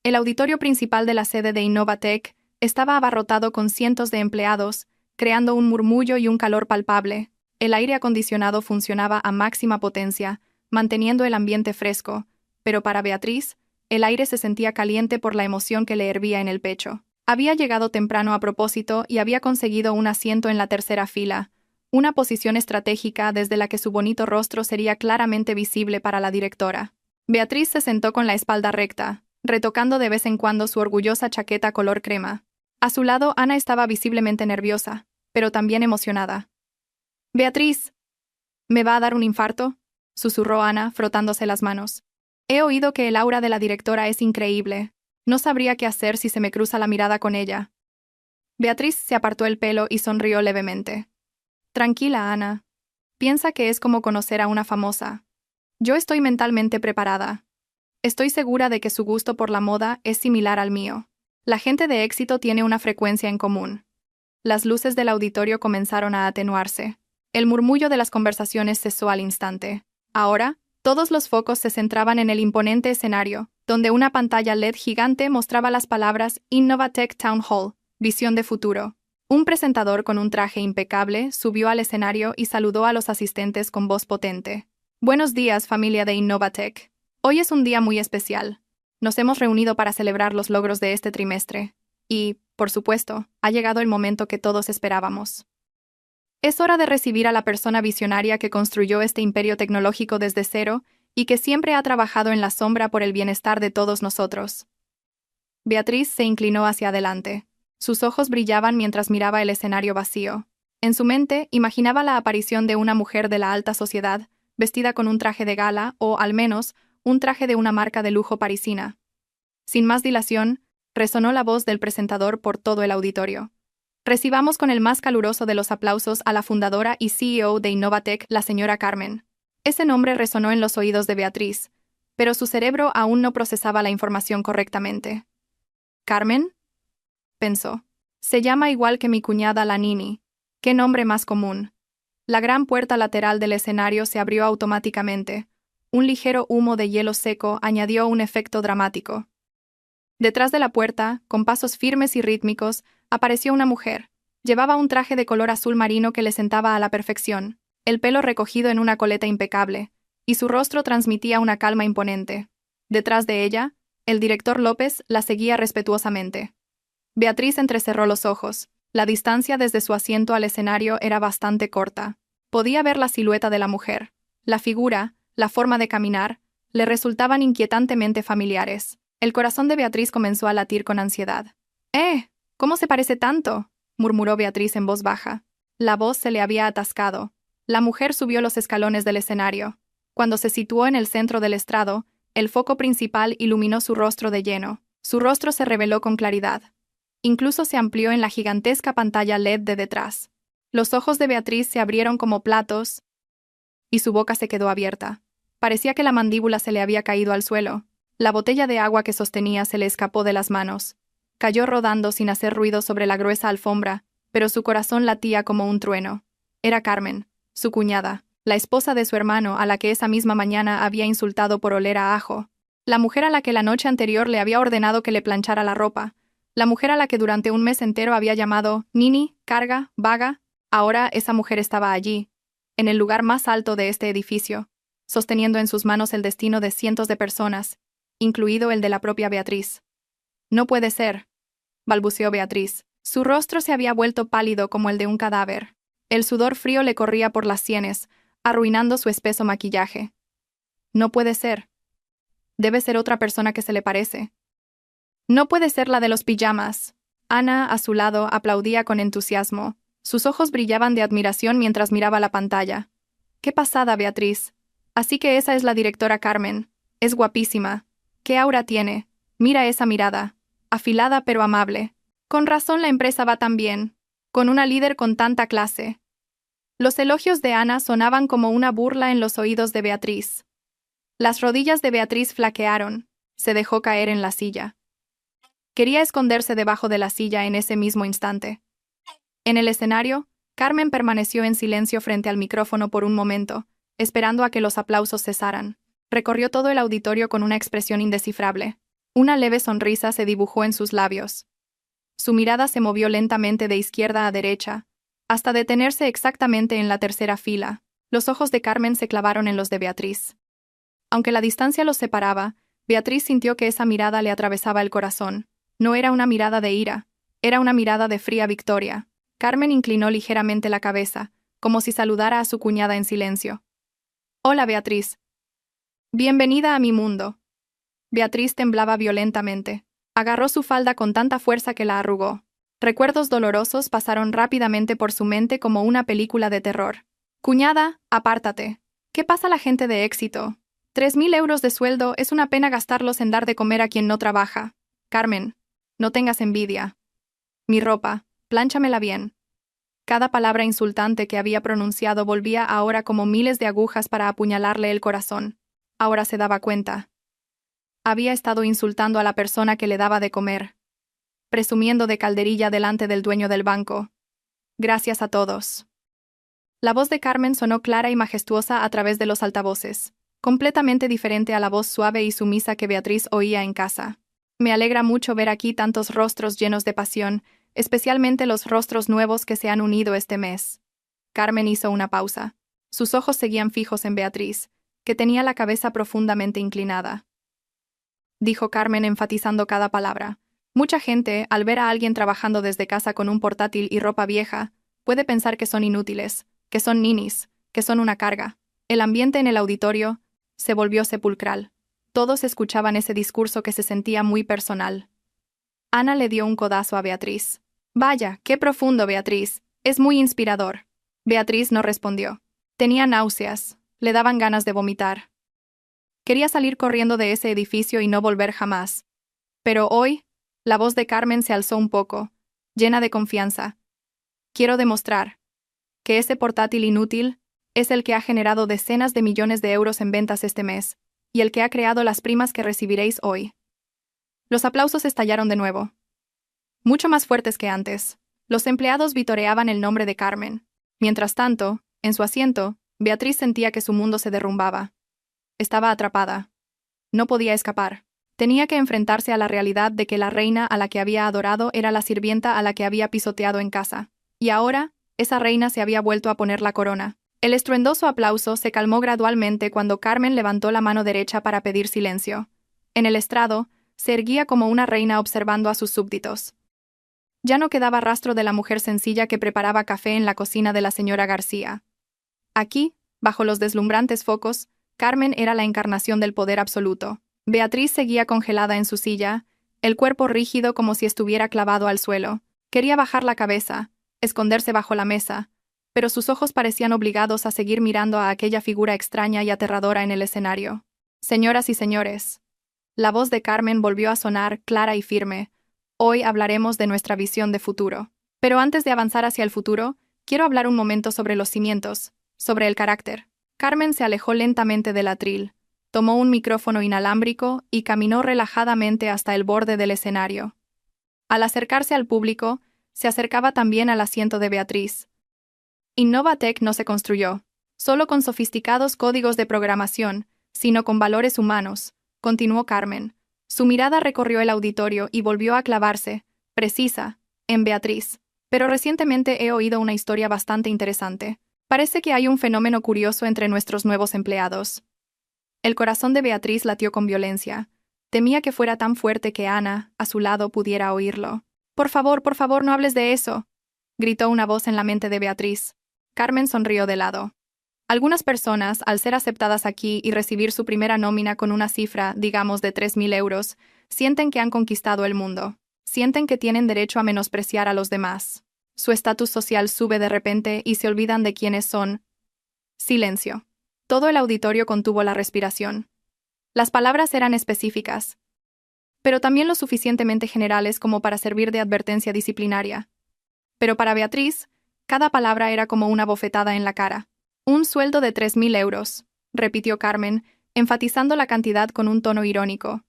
El auditorio principal de la sede de Innovatec estaba abarrotado con cientos de empleados, creando un murmullo y un calor palpable. El aire acondicionado funcionaba a máxima potencia, manteniendo el ambiente fresco, pero para Beatriz, el aire se sentía caliente por la emoción que le hervía en el pecho. Había llegado temprano a propósito y había conseguido un asiento en la tercera fila, una posición estratégica desde la que su bonito rostro sería claramente visible para la directora. Beatriz se sentó con la espalda recta, retocando de vez en cuando su orgullosa chaqueta color crema. A su lado, Ana estaba visiblemente nerviosa, pero también emocionada. «Beatriz, ¿me va a dar un infarto?», susurró Ana, frotándose las manos. «He oído que el aura de la directora es increíble. No sabría qué hacer si se me cruza la mirada con ella». Beatriz se apartó el pelo y sonrió levemente. «Tranquila, Ana. Piensa que es como conocer a una famosa. Yo estoy mentalmente preparada. Estoy segura de que su gusto por la moda es similar al mío. La gente de éxito tiene una frecuencia en común». Las luces del auditorio comenzaron a atenuarse. El murmullo de las conversaciones cesó al instante. Ahora, todos los focos se centraban en el imponente escenario, donde una pantalla LED gigante mostraba las palabras Innovatec Town Hall, visión de futuro. Un presentador con un traje impecable subió al escenario y saludó a los asistentes con voz potente. «Buenos días, familia de Innovatec. Hoy es un día muy especial. Nos hemos reunido para celebrar los logros de este trimestre. Y, por supuesto, ha llegado el momento que todos esperábamos. Es hora de recibir a la persona visionaria que construyó este imperio tecnológico desde cero y que siempre ha trabajado en la sombra por el bienestar de todos nosotros». Beatriz se inclinó hacia adelante. Sus ojos brillaban mientras miraba el escenario vacío. En su mente, imaginaba la aparición de una mujer de la alta sociedad, vestida con un traje de gala o, al menos, un traje de una marca de lujo parisina. Sin más dilación, resonó la voz del presentador por todo el auditorio. «Recibamos con el más caluroso de los aplausos a la fundadora y CEO de Innovatec, la señora Carmen». Ese nombre resonó en los oídos de Beatriz, pero su cerebro aún no procesaba la información correctamente. «¿Carmen?», pensó. «Se llama igual que mi cuñada la Nini. ¿Qué nombre más común?». La gran puerta lateral del escenario se abrió automáticamente. Un ligero humo de hielo seco añadió un efecto dramático. Detrás de la puerta, con pasos firmes y rítmicos, apareció una mujer. Llevaba un traje de color azul marino que le sentaba a la perfección, el pelo recogido en una coleta impecable, y su rostro transmitía una calma imponente. Detrás de ella, el director López la seguía respetuosamente. Beatriz entrecerró los ojos. La distancia desde su asiento al escenario era bastante corta. Podía ver la silueta de la mujer. La figura, la forma de caminar, le resultaban inquietantemente familiares. El corazón de Beatriz comenzó a latir con ansiedad. ¿Cómo se parece tanto?», murmuró Beatriz en voz baja. La voz se le había atascado. La mujer subió los escalones del escenario. Cuando se situó en el centro del estrado, el foco principal iluminó su rostro de lleno. Su rostro se reveló con claridad. Incluso se amplió en la gigantesca pantalla LED de detrás. Los ojos de Beatriz se abrieron como platos y su boca se quedó abierta. Parecía que la mandíbula se le había caído al suelo. La botella de agua que sostenía se le escapó de las manos. Cayó rodando sin hacer ruido sobre la gruesa alfombra, pero su corazón latía como un trueno. Era Carmen, su cuñada, la esposa de su hermano a la que esa misma mañana había insultado por oler a ajo. La mujer a la que la noche anterior le había ordenado que le planchara la ropa. La mujer a la que durante un mes entero había llamado Nini, carga, vaga. Ahora esa mujer estaba allí, en el lugar más alto de este edificio, sosteniendo en sus manos el destino de cientos de personas, incluido el de la propia Beatriz. «No puede ser», balbuceó Beatriz. Su rostro se había vuelto pálido como el de un cadáver. El sudor frío le corría por las sienes, arruinando su espeso maquillaje. «No puede ser. Debe ser otra persona que se le parece. No puede ser la de los pijamas». Ana, a su lado, aplaudía con entusiasmo. Sus ojos brillaban de admiración mientras miraba la pantalla. «Qué pasada, Beatriz. Así que esa es la directora Carmen. Es guapísima. ¿Qué aura tiene? Mira esa mirada. Afilada pero amable. Con razón la empresa va tan bien. Con una líder con tanta clase». Los elogios de Ana sonaban como una burla en los oídos de Beatriz. Las rodillas de Beatriz flaquearon. Se dejó caer en la silla. Quería esconderse debajo de la silla en ese mismo instante. En el escenario, Carmen permaneció en silencio frente al micrófono por un momento, esperando a que los aplausos cesaran. Recorrió todo el auditorio con una expresión indescifrable. Una leve sonrisa se dibujó en sus labios. Su mirada se movió lentamente de izquierda a derecha, hasta detenerse exactamente en la tercera fila. Los ojos de Carmen se clavaron en los de Beatriz. Aunque la distancia los separaba, Beatriz sintió que esa mirada le atravesaba el corazón. No era una mirada de ira, era una mirada de fría victoria. Carmen inclinó ligeramente la cabeza, como si saludara a su cuñada en silencio. «Hola, Beatriz. Bienvenida a mi mundo». Beatriz temblaba violentamente. Agarró su falda con tanta fuerza que la arrugó. Recuerdos dolorosos pasaron rápidamente por su mente como una película de terror. «Cuñada, apártate. ¿Qué pasa a la gente de éxito? 3.000 euros de sueldo, es una pena gastarlos en dar de comer a quien no trabaja. Carmen, no tengas envidia. Mi ropa, plánchamela bien». Cada palabra insultante que había pronunciado volvía ahora como miles de agujas para apuñalarle el corazón. Ahora se daba cuenta. Había estado insultando a la persona que le daba de comer, presumiendo de calderilla delante del dueño del banco. Gracias a todos. La voz de Carmen sonó clara y majestuosa a través de los altavoces, completamente diferente a la voz suave y sumisa que Beatriz oía en casa. Me alegra mucho ver aquí tantos rostros llenos de pasión, especialmente los rostros nuevos que se han unido este mes. Carmen hizo una pausa. Sus ojos seguían fijos en Beatriz, que tenía la cabeza profundamente inclinada. Dijo Carmen enfatizando cada palabra. Mucha gente, al ver a alguien trabajando desde casa con un portátil y ropa vieja, puede pensar que son inútiles, que son ninis, que son una carga. El ambiente en el auditorio se volvió sepulcral. Todos escuchaban ese discurso que se sentía muy personal. Ana le dio un codazo a Beatriz. «Vaya, qué profundo, Beatriz. Es muy inspirador». Beatriz no respondió. Tenía náuseas. Le daban ganas de vomitar. Quería salir corriendo de ese edificio y no volver jamás. Pero hoy, la voz de Carmen se alzó un poco, llena de confianza. «Quiero demostrar que ese portátil inútil es el que ha generado decenas de millones de euros en ventas este mes, y el que ha creado las primas que recibiréis hoy». Los aplausos estallaron de nuevo. Mucho más fuertes que antes. Los empleados vitoreaban el nombre de Carmen. Mientras tanto, en su asiento, Beatriz sentía que su mundo se derrumbaba. Estaba atrapada. No podía escapar. Tenía que enfrentarse a la realidad de que la reina a la que había adorado era la sirvienta a la que había pisoteado en casa. Y ahora, esa reina se había vuelto a poner la corona. El estruendoso aplauso se calmó gradualmente cuando Carmen levantó la mano derecha para pedir silencio. En el estrado, se erguía como una reina observando a sus súbditos. Ya no quedaba rastro de la mujer sencilla que preparaba café en la cocina de la señora García. Aquí, bajo los deslumbrantes focos, Carmen era la encarnación del poder absoluto. Beatriz seguía congelada en su silla, el cuerpo rígido como si estuviera clavado al suelo. Quería bajar la cabeza, esconderse bajo la mesa, pero sus ojos parecían obligados a seguir mirando a aquella figura extraña y aterradora en el escenario. «Señoras y señores». La voz de Carmen volvió a sonar clara y firme. «Hoy hablaremos de nuestra visión de futuro. Pero antes de avanzar hacia el futuro, quiero hablar un momento sobre los cimientos, sobre el carácter». Carmen se alejó lentamente del atril, tomó un micrófono inalámbrico y caminó relajadamente hasta el borde del escenario. Al acercarse al público, se acercaba también al asiento de Beatriz. Innovatec no se construyó solo con sofisticados códigos de programación, sino con valores humanos, continuó Carmen. Su mirada recorrió el auditorio y volvió a clavarse, precisa, en Beatriz. Pero recientemente he oído una historia bastante interesante. Parece que hay un fenómeno curioso entre nuestros nuevos empleados. El corazón de Beatriz latió con violencia. Temía que fuera tan fuerte que Ana, a su lado, pudiera oírlo. por favor, no hables de eso», gritó una voz en la mente de Beatriz. Carmen sonrió de lado. Algunas personas, al ser aceptadas aquí y recibir su primera nómina con una cifra, digamos, de 3.000 euros, sienten que han conquistado el mundo. Sienten que tienen derecho a menospreciar a los demás. Su estatus social sube de repente y se olvidan de quiénes son. Silencio. Todo el auditorio contuvo la respiración. Las palabras eran específicas, pero también lo suficientemente generales como para servir de advertencia disciplinaria. Pero para Beatriz, cada palabra era como una bofetada en la cara. «Un sueldo de 3.000 euros», repitió Carmen, enfatizando la cantidad con un tono irónico.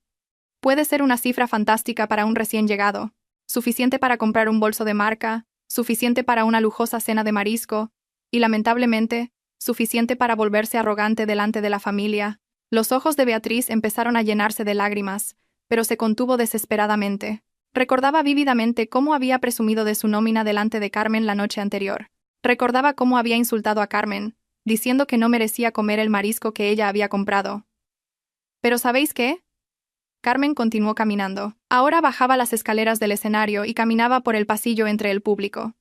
«Puede ser una cifra fantástica para un recién llegado, suficiente para comprar un bolso de marca, suficiente para una lujosa cena de marisco, y lamentablemente, suficiente para volverse arrogante delante de la familia. Los ojos de Beatriz empezaron a llenarse de lágrimas, pero se contuvo desesperadamente. Recordaba vívidamente cómo había presumido de su nómina delante de Carmen la noche anterior. Recordaba cómo había insultado a Carmen, diciendo que no merecía comer el marisco que ella había comprado. ¿Pero sabéis qué? Carmen continuó caminando. Ahora bajaba las escaleras del escenario y caminaba por el pasillo entre el público.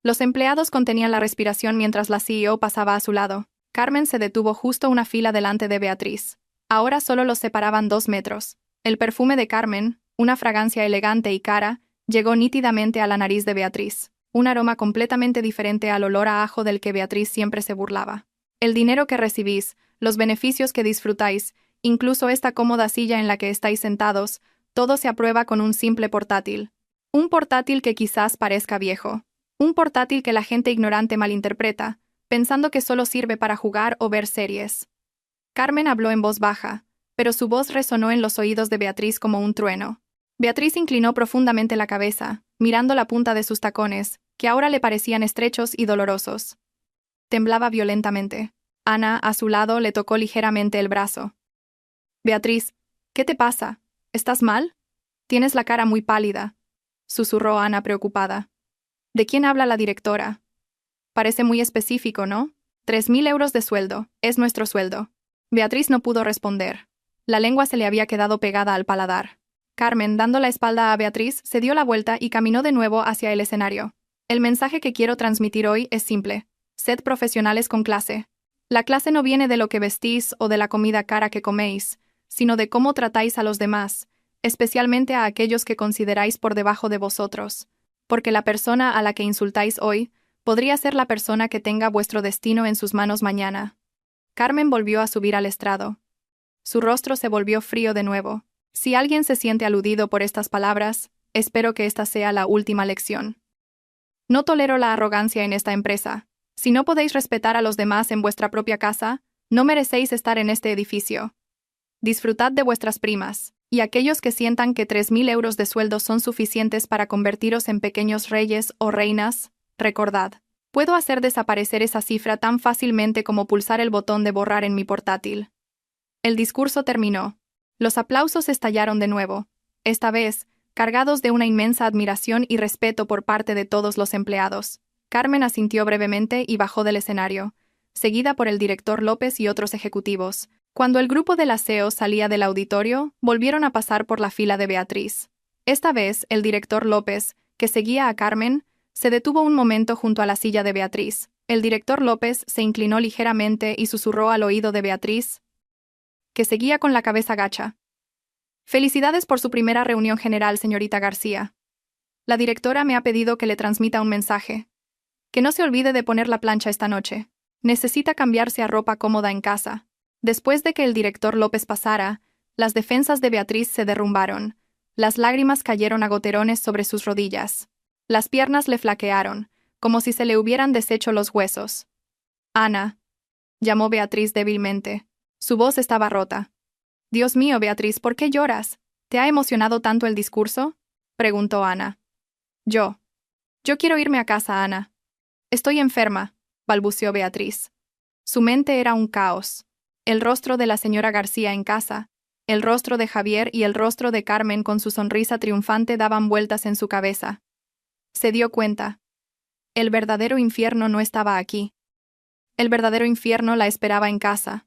Los empleados contenían la respiración mientras la CEO pasaba a su lado. Carmen se detuvo justo una fila delante de Beatriz. Ahora solo los separaban 2 metros. El perfume de Carmen, una fragancia elegante y cara, llegó nítidamente a la nariz de Beatriz. Un aroma completamente diferente al olor a ajo del que Beatriz siempre se burlaba. El dinero que recibís, los beneficios que disfrutáis, incluso esta cómoda silla en la que estáis sentados, todo se aprueba con un simple portátil. Un portátil que quizás parezca viejo. Un portátil que la gente ignorante malinterpreta, pensando que solo sirve para jugar o ver series. Carmen habló en voz baja, pero su voz resonó en los oídos de Beatriz como un trueno. Beatriz inclinó profundamente la cabeza, mirando la punta de sus tacones, que ahora le parecían estrechos y dolorosos. Temblaba violentamente. Ana, a su lado, le tocó ligeramente el brazo. «Beatriz, ¿qué te pasa? ¿Estás mal? Tienes la cara muy pálida», susurró Ana preocupada. «¿De quién habla la directora? Parece muy específico, ¿no? 3.000 euros de sueldo, es nuestro sueldo». Beatriz no pudo responder. La lengua se le había quedado pegada al paladar. Carmen, dando la espalda a Beatriz, se dio la vuelta y caminó de nuevo hacia el escenario. «El mensaje que quiero transmitir hoy es simple. Sed profesionales con clase. La clase no viene de lo que vestís o de la comida cara que coméis, sino de cómo tratáis a los demás, especialmente a aquellos que consideráis por debajo de vosotros. Porque la persona a la que insultáis hoy podría ser la persona que tenga vuestro destino en sus manos mañana». Carmen volvió a subir al estrado. Su rostro se volvió frío de nuevo. Si alguien se siente aludido por estas palabras, espero que esta sea la última lección. No tolero la arrogancia en esta empresa. Si no podéis respetar a los demás en vuestra propia casa, no merecéis estar en este edificio. Disfrutad de vuestras primas, y aquellos que sientan que 3.000 euros de sueldo son suficientes para convertiros en pequeños reyes o reinas, recordad. Puedo hacer desaparecer esa cifra tan fácilmente como pulsar el botón de borrar en mi portátil. El discurso terminó. Los aplausos estallaron de nuevo, esta vez, cargados de una inmensa admiración y respeto por parte de todos los empleados. Carmen asintió brevemente y bajó del escenario, seguida por el director López y otros ejecutivos. Cuando el grupo del aseo salía del auditorio, volvieron a pasar por la fila de Beatriz. Esta vez, el director López, que seguía a Carmen, se detuvo un momento junto a la silla de Beatriz. El director López se inclinó ligeramente y susurró al oído de Beatriz, que seguía con la cabeza gacha. «Felicidades por su primera reunión general, señorita García. La directora me ha pedido que le transmita un mensaje. Que no se olvide de poner la plancha esta noche. Necesita cambiarse a ropa cómoda en casa». Después de que el director López pasara, las defensas de Beatriz se derrumbaron. Las lágrimas cayeron a goterones sobre sus rodillas. Las piernas le flaquearon, como si se le hubieran deshecho los huesos. «Ana», llamó Beatriz débilmente. Su voz estaba rota. «Dios mío, Beatriz, ¿por qué lloras? ¿Te ha emocionado tanto el discurso?», preguntó Ana. Yo quiero irme a casa, Ana. Estoy enferma», balbuceó Beatriz. Su mente era un caos. El rostro de la señora García en casa, el rostro de Javier y el rostro de Carmen con su sonrisa triunfante daban vueltas en su cabeza. Se dio cuenta. El verdadero infierno no estaba aquí. El verdadero infierno la esperaba en casa.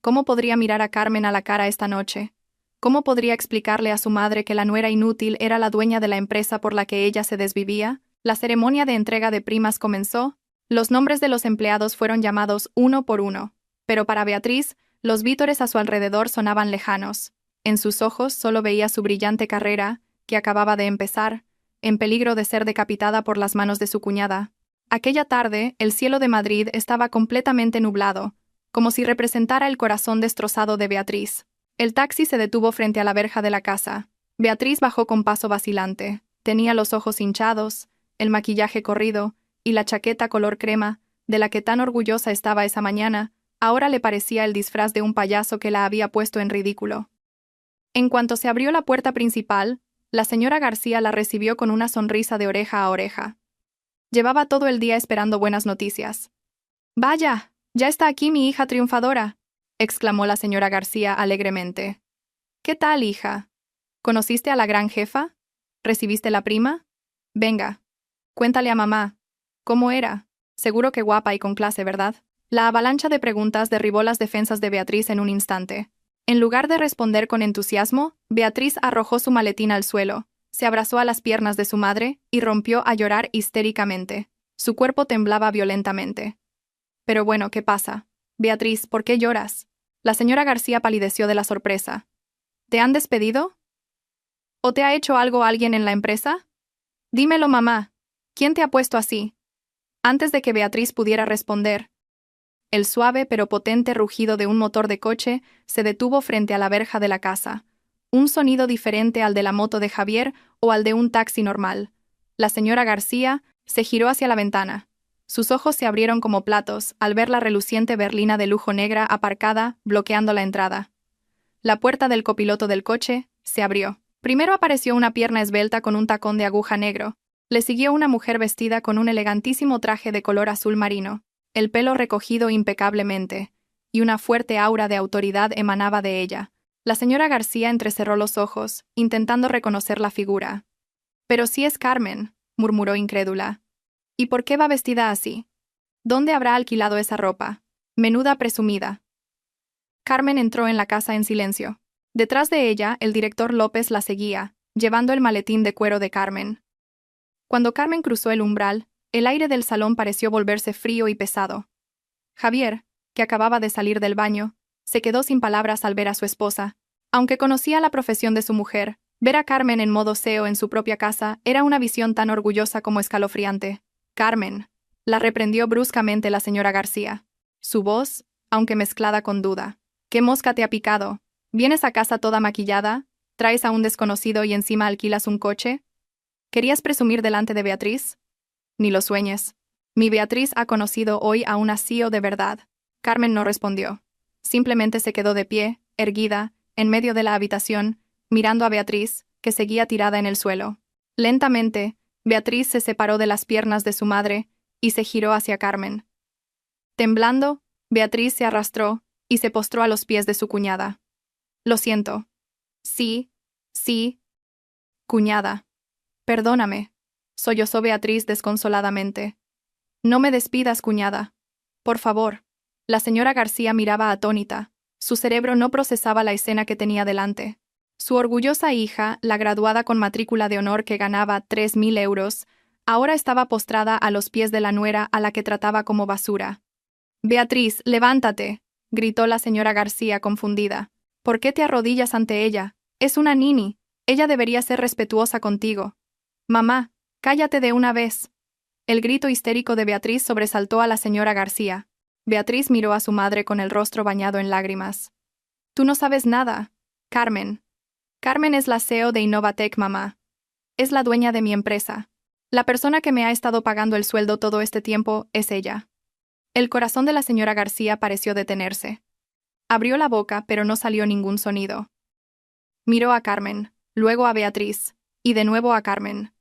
¿Cómo podría mirar a Carmen a la cara esta noche? ¿Cómo podría explicarle a su madre que la nuera inútil era la dueña de la empresa por la que ella se desvivía? La ceremonia de entrega de primas comenzó. Los nombres de los empleados fueron llamados uno por uno. Pero para Beatriz, los vítores a su alrededor sonaban lejanos. En sus ojos solo veía su brillante carrera, que acababa de empezar, en peligro de ser decapitada por las manos de su cuñada. Aquella tarde, el cielo de Madrid estaba completamente nublado, como si representara el corazón destrozado de Beatriz. El taxi se detuvo frente a la verja de la casa. Beatriz bajó con paso vacilante. Tenía los ojos hinchados, el maquillaje corrido, y la chaqueta color crema, de la que tan orgullosa estaba esa mañana, ahora le parecía el disfraz de un payaso que la había puesto en ridículo. En cuanto se abrió la puerta principal, la señora García la recibió con una sonrisa de oreja a oreja. Llevaba todo el día esperando buenas noticias. «Vaya, ya está aquí mi hija triunfadora», exclamó la señora García alegremente. «¿Qué tal, hija? ¿Conociste a la gran jefa? ¿Recibiste la prima? Venga, cuéntale a mamá. ¿Cómo era? Seguro que guapa y con clase, ¿verdad?». La avalancha de preguntas derribó las defensas de Beatriz en un instante. En lugar de responder con entusiasmo, Beatriz arrojó su maletín al suelo, se abrazó a las piernas de su madre y rompió a llorar histéricamente. Su cuerpo temblaba violentamente. «Pero bueno, ¿qué pasa? Beatriz, ¿por qué lloras?». La señora García palideció de la sorpresa. «¿Te han despedido? ¿O te ha hecho algo alguien en la empresa? Dímelo, mamá. ¿Quién te ha puesto así?». Antes de que Beatriz pudiera responder, el suave pero potente rugido de un motor de coche se detuvo frente a la verja de la casa. Un sonido diferente al de la moto de Javier o al de un taxi normal. La señora García se giró hacia la ventana. Sus ojos se abrieron como platos al ver la reluciente berlina de lujo negra aparcada, bloqueando la entrada. La puerta del copiloto del coche se abrió. Primero apareció una pierna esbelta con un tacón de aguja negro. Le siguió una mujer vestida con un elegantísimo traje de color azul marino, el pelo recogido impecablemente, y una fuerte aura de autoridad emanaba de ella. La señora García entrecerró los ojos, intentando reconocer la figura. «Pero sí es Carmen», murmuró incrédula. «¿Y por qué va vestida así? ¿Dónde habrá alquilado esa ropa? Menuda presumida». Carmen entró en la casa en silencio. Detrás de ella, el director López la seguía, llevando el maletín de cuero de Carmen. Cuando Carmen cruzó el umbral, el aire del salón pareció volverse frío y pesado. Javier, que acababa de salir del baño, se quedó sin palabras al ver a su esposa. Aunque conocía la profesión de su mujer, ver a Carmen en modo SEO en su propia casa era una visión tan orgullosa como escalofriante. «Carmen», la reprendió bruscamente la señora García. Su voz, aunque mezclada con duda. «¿Qué mosca te ha picado? ¿Vienes a casa toda maquillada? ¿Traes a un desconocido y encima alquilas un coche? ¿Querías presumir delante de Beatriz? Ni lo sueñes. Mi Beatriz ha conocido hoy a una CEO de verdad». Carmen no respondió. Simplemente se quedó de pie, erguida, en medio de la habitación, mirando a Beatriz, que seguía tirada en el suelo. Lentamente, Beatriz se separó de las piernas de su madre y se giró hacia Carmen. Temblando, Beatriz se arrastró y se postró a los pies de su cuñada. «Lo siento». «Sí, sí. Cuñada. Perdóname», sollozó Beatriz desconsoladamente. «No me despidas, cuñada. Por favor». La señora García miraba atónita. Su cerebro no procesaba la escena que tenía delante. Su orgullosa hija, la graduada con matrícula de honor que ganaba 3.000 euros, ahora estaba postrada a los pies de la nuera a la que trataba como basura. «Beatriz, levántate», gritó la señora García confundida. «¿Por qué te arrodillas ante ella? Es una nini. Ella debería ser respetuosa contigo». «Mamá, cállate de una vez». El grito histérico de Beatriz sobresaltó a la señora García. Beatriz miró a su madre con el rostro bañado en lágrimas. «Tú no sabes nada, Carmen. Carmen es la CEO de Innovatec, mamá. Es la dueña de mi empresa. La persona que me ha estado pagando el sueldo todo este tiempo es ella». El corazón de la señora García pareció detenerse. Abrió la boca, pero no salió ningún sonido. Miró a Carmen, luego a Beatriz, y de nuevo a Carmen.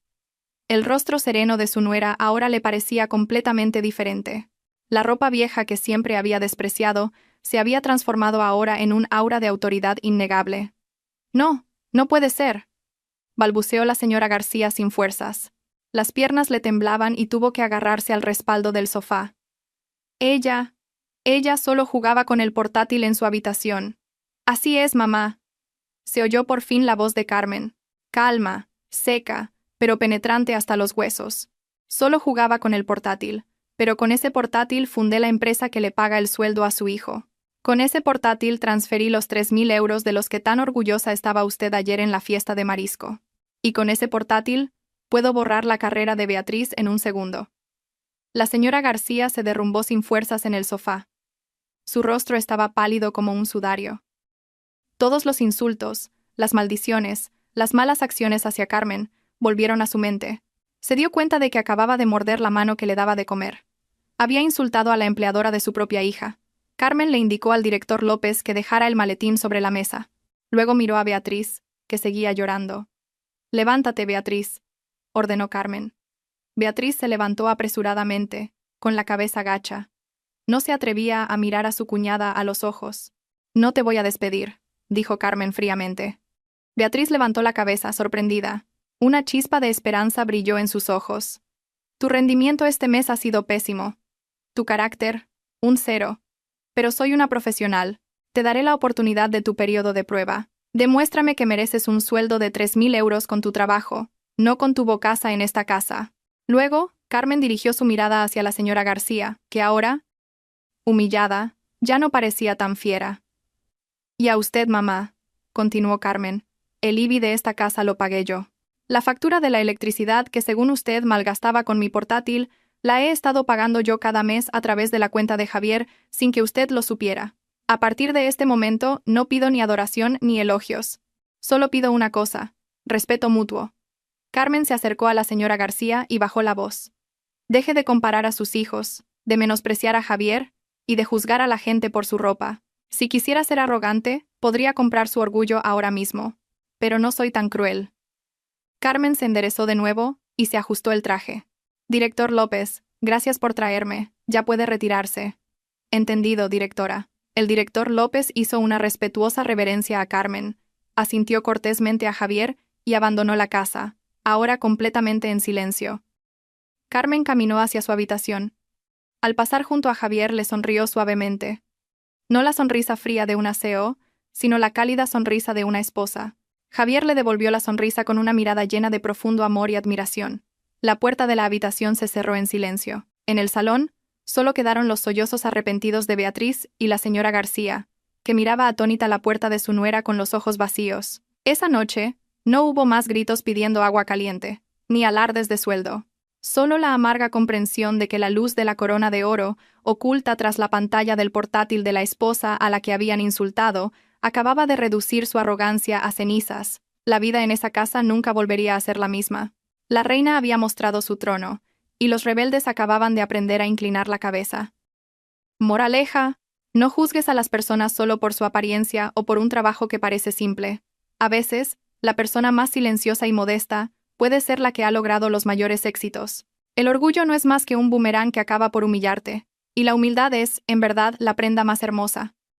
El rostro sereno de su nuera ahora le parecía completamente diferente. La ropa vieja que siempre había despreciado se había transformado ahora en un aura de autoridad innegable. «No, no puede ser», balbuceó la señora García sin fuerzas. Las piernas le temblaban y tuvo que agarrarse al respaldo del sofá. Ella solo jugaba con el portátil en su habitación. «Así es, mamá». Se oyó por fin la voz de Carmen, calma, seca, pero penetrante hasta los huesos. «Solo jugaba con el portátil, pero con ese portátil fundé la empresa que le paga el sueldo a su hijo. Con ese portátil transferí los 3.000 euros de los que tan orgullosa estaba usted ayer en la fiesta de marisco. Y con ese portátil, puedo borrar la carrera de Beatriz en un segundo». La señora García se derrumbó sin fuerzas en el sofá. Su rostro estaba pálido como un sudario. Todos los insultos, las maldiciones, las malas acciones hacia Carmen, volvieron a su mente. Se dio cuenta de que acababa de morder la mano que le daba de comer. Había insultado a la empleadora de su propia hija. Carmen le indicó al director López que dejara el maletín sobre la mesa. Luego miró a Beatriz, que seguía llorando. «Levántate, Beatriz», ordenó Carmen. Beatriz se levantó apresuradamente, con la cabeza gacha. No se atrevía a mirar a su cuñada a los ojos. «No te voy a despedir», dijo Carmen fríamente. Beatriz levantó la cabeza, sorprendida. Una chispa de esperanza brilló en sus ojos. «Tu rendimiento este mes ha sido pésimo. Tu carácter, un 0. Pero soy una profesional. Te daré la oportunidad de tu periodo de prueba. Demuéstrame que mereces un sueldo de 3.000 euros con tu trabajo, no con tu bocaza en esta casa». Luego, Carmen dirigió su mirada hacia la señora García, que ahora, humillada, ya no parecía tan fiera. «Y a usted, mamá», continuó Carmen, «el IBI de esta casa lo pagué yo. La factura de la electricidad que según usted malgastaba con mi portátil, la he estado pagando yo cada mes a través de la cuenta de Javier sin que usted lo supiera. A partir de este momento no pido ni adoración ni elogios. Solo pido una cosa: respeto mutuo». Carmen se acercó a la señora García y bajó la voz. «Deje de comparar a sus hijos, de menospreciar a Javier y de juzgar a la gente por su ropa. Si quisiera ser arrogante, podría comprar su orgullo ahora mismo. Pero no soy tan cruel». Carmen se enderezó de nuevo y se ajustó el traje. «Director López, gracias por traerme. Ya puede retirarse». «Entendido, directora». El director López hizo una respetuosa reverencia a Carmen, asintió cortésmente a Javier y abandonó la casa, ahora completamente en silencio. Carmen caminó hacia su habitación. Al pasar junto a Javier le sonrió suavemente. No la sonrisa fría de una CEO, sino la cálida sonrisa de una esposa. Javier le devolvió la sonrisa con una mirada llena de profundo amor y admiración. La puerta de la habitación se cerró en silencio. En el salón, solo quedaron los sollozos arrepentidos de Beatriz y la señora García, que miraba atónita la puerta de su nuera con los ojos vacíos. Esa noche, no hubo más gritos pidiendo agua caliente, ni alardes de sueldo. Solo la amarga comprensión de que la luz de la corona de oro, oculta tras la pantalla del portátil de la esposa a la que habían insultado, acababa de reducir su arrogancia a cenizas. La vida en esa casa nunca volvería a ser la misma. La reina había mostrado su trono, y los rebeldes acababan de aprender a inclinar la cabeza. Moraleja: no juzgues a las personas solo por su apariencia o por un trabajo que parece simple. A veces, la persona más silenciosa y modesta puede ser la que ha logrado los mayores éxitos. El orgullo no es más que un boomerang que acaba por humillarte, y la humildad es, en verdad, la prenda más hermosa.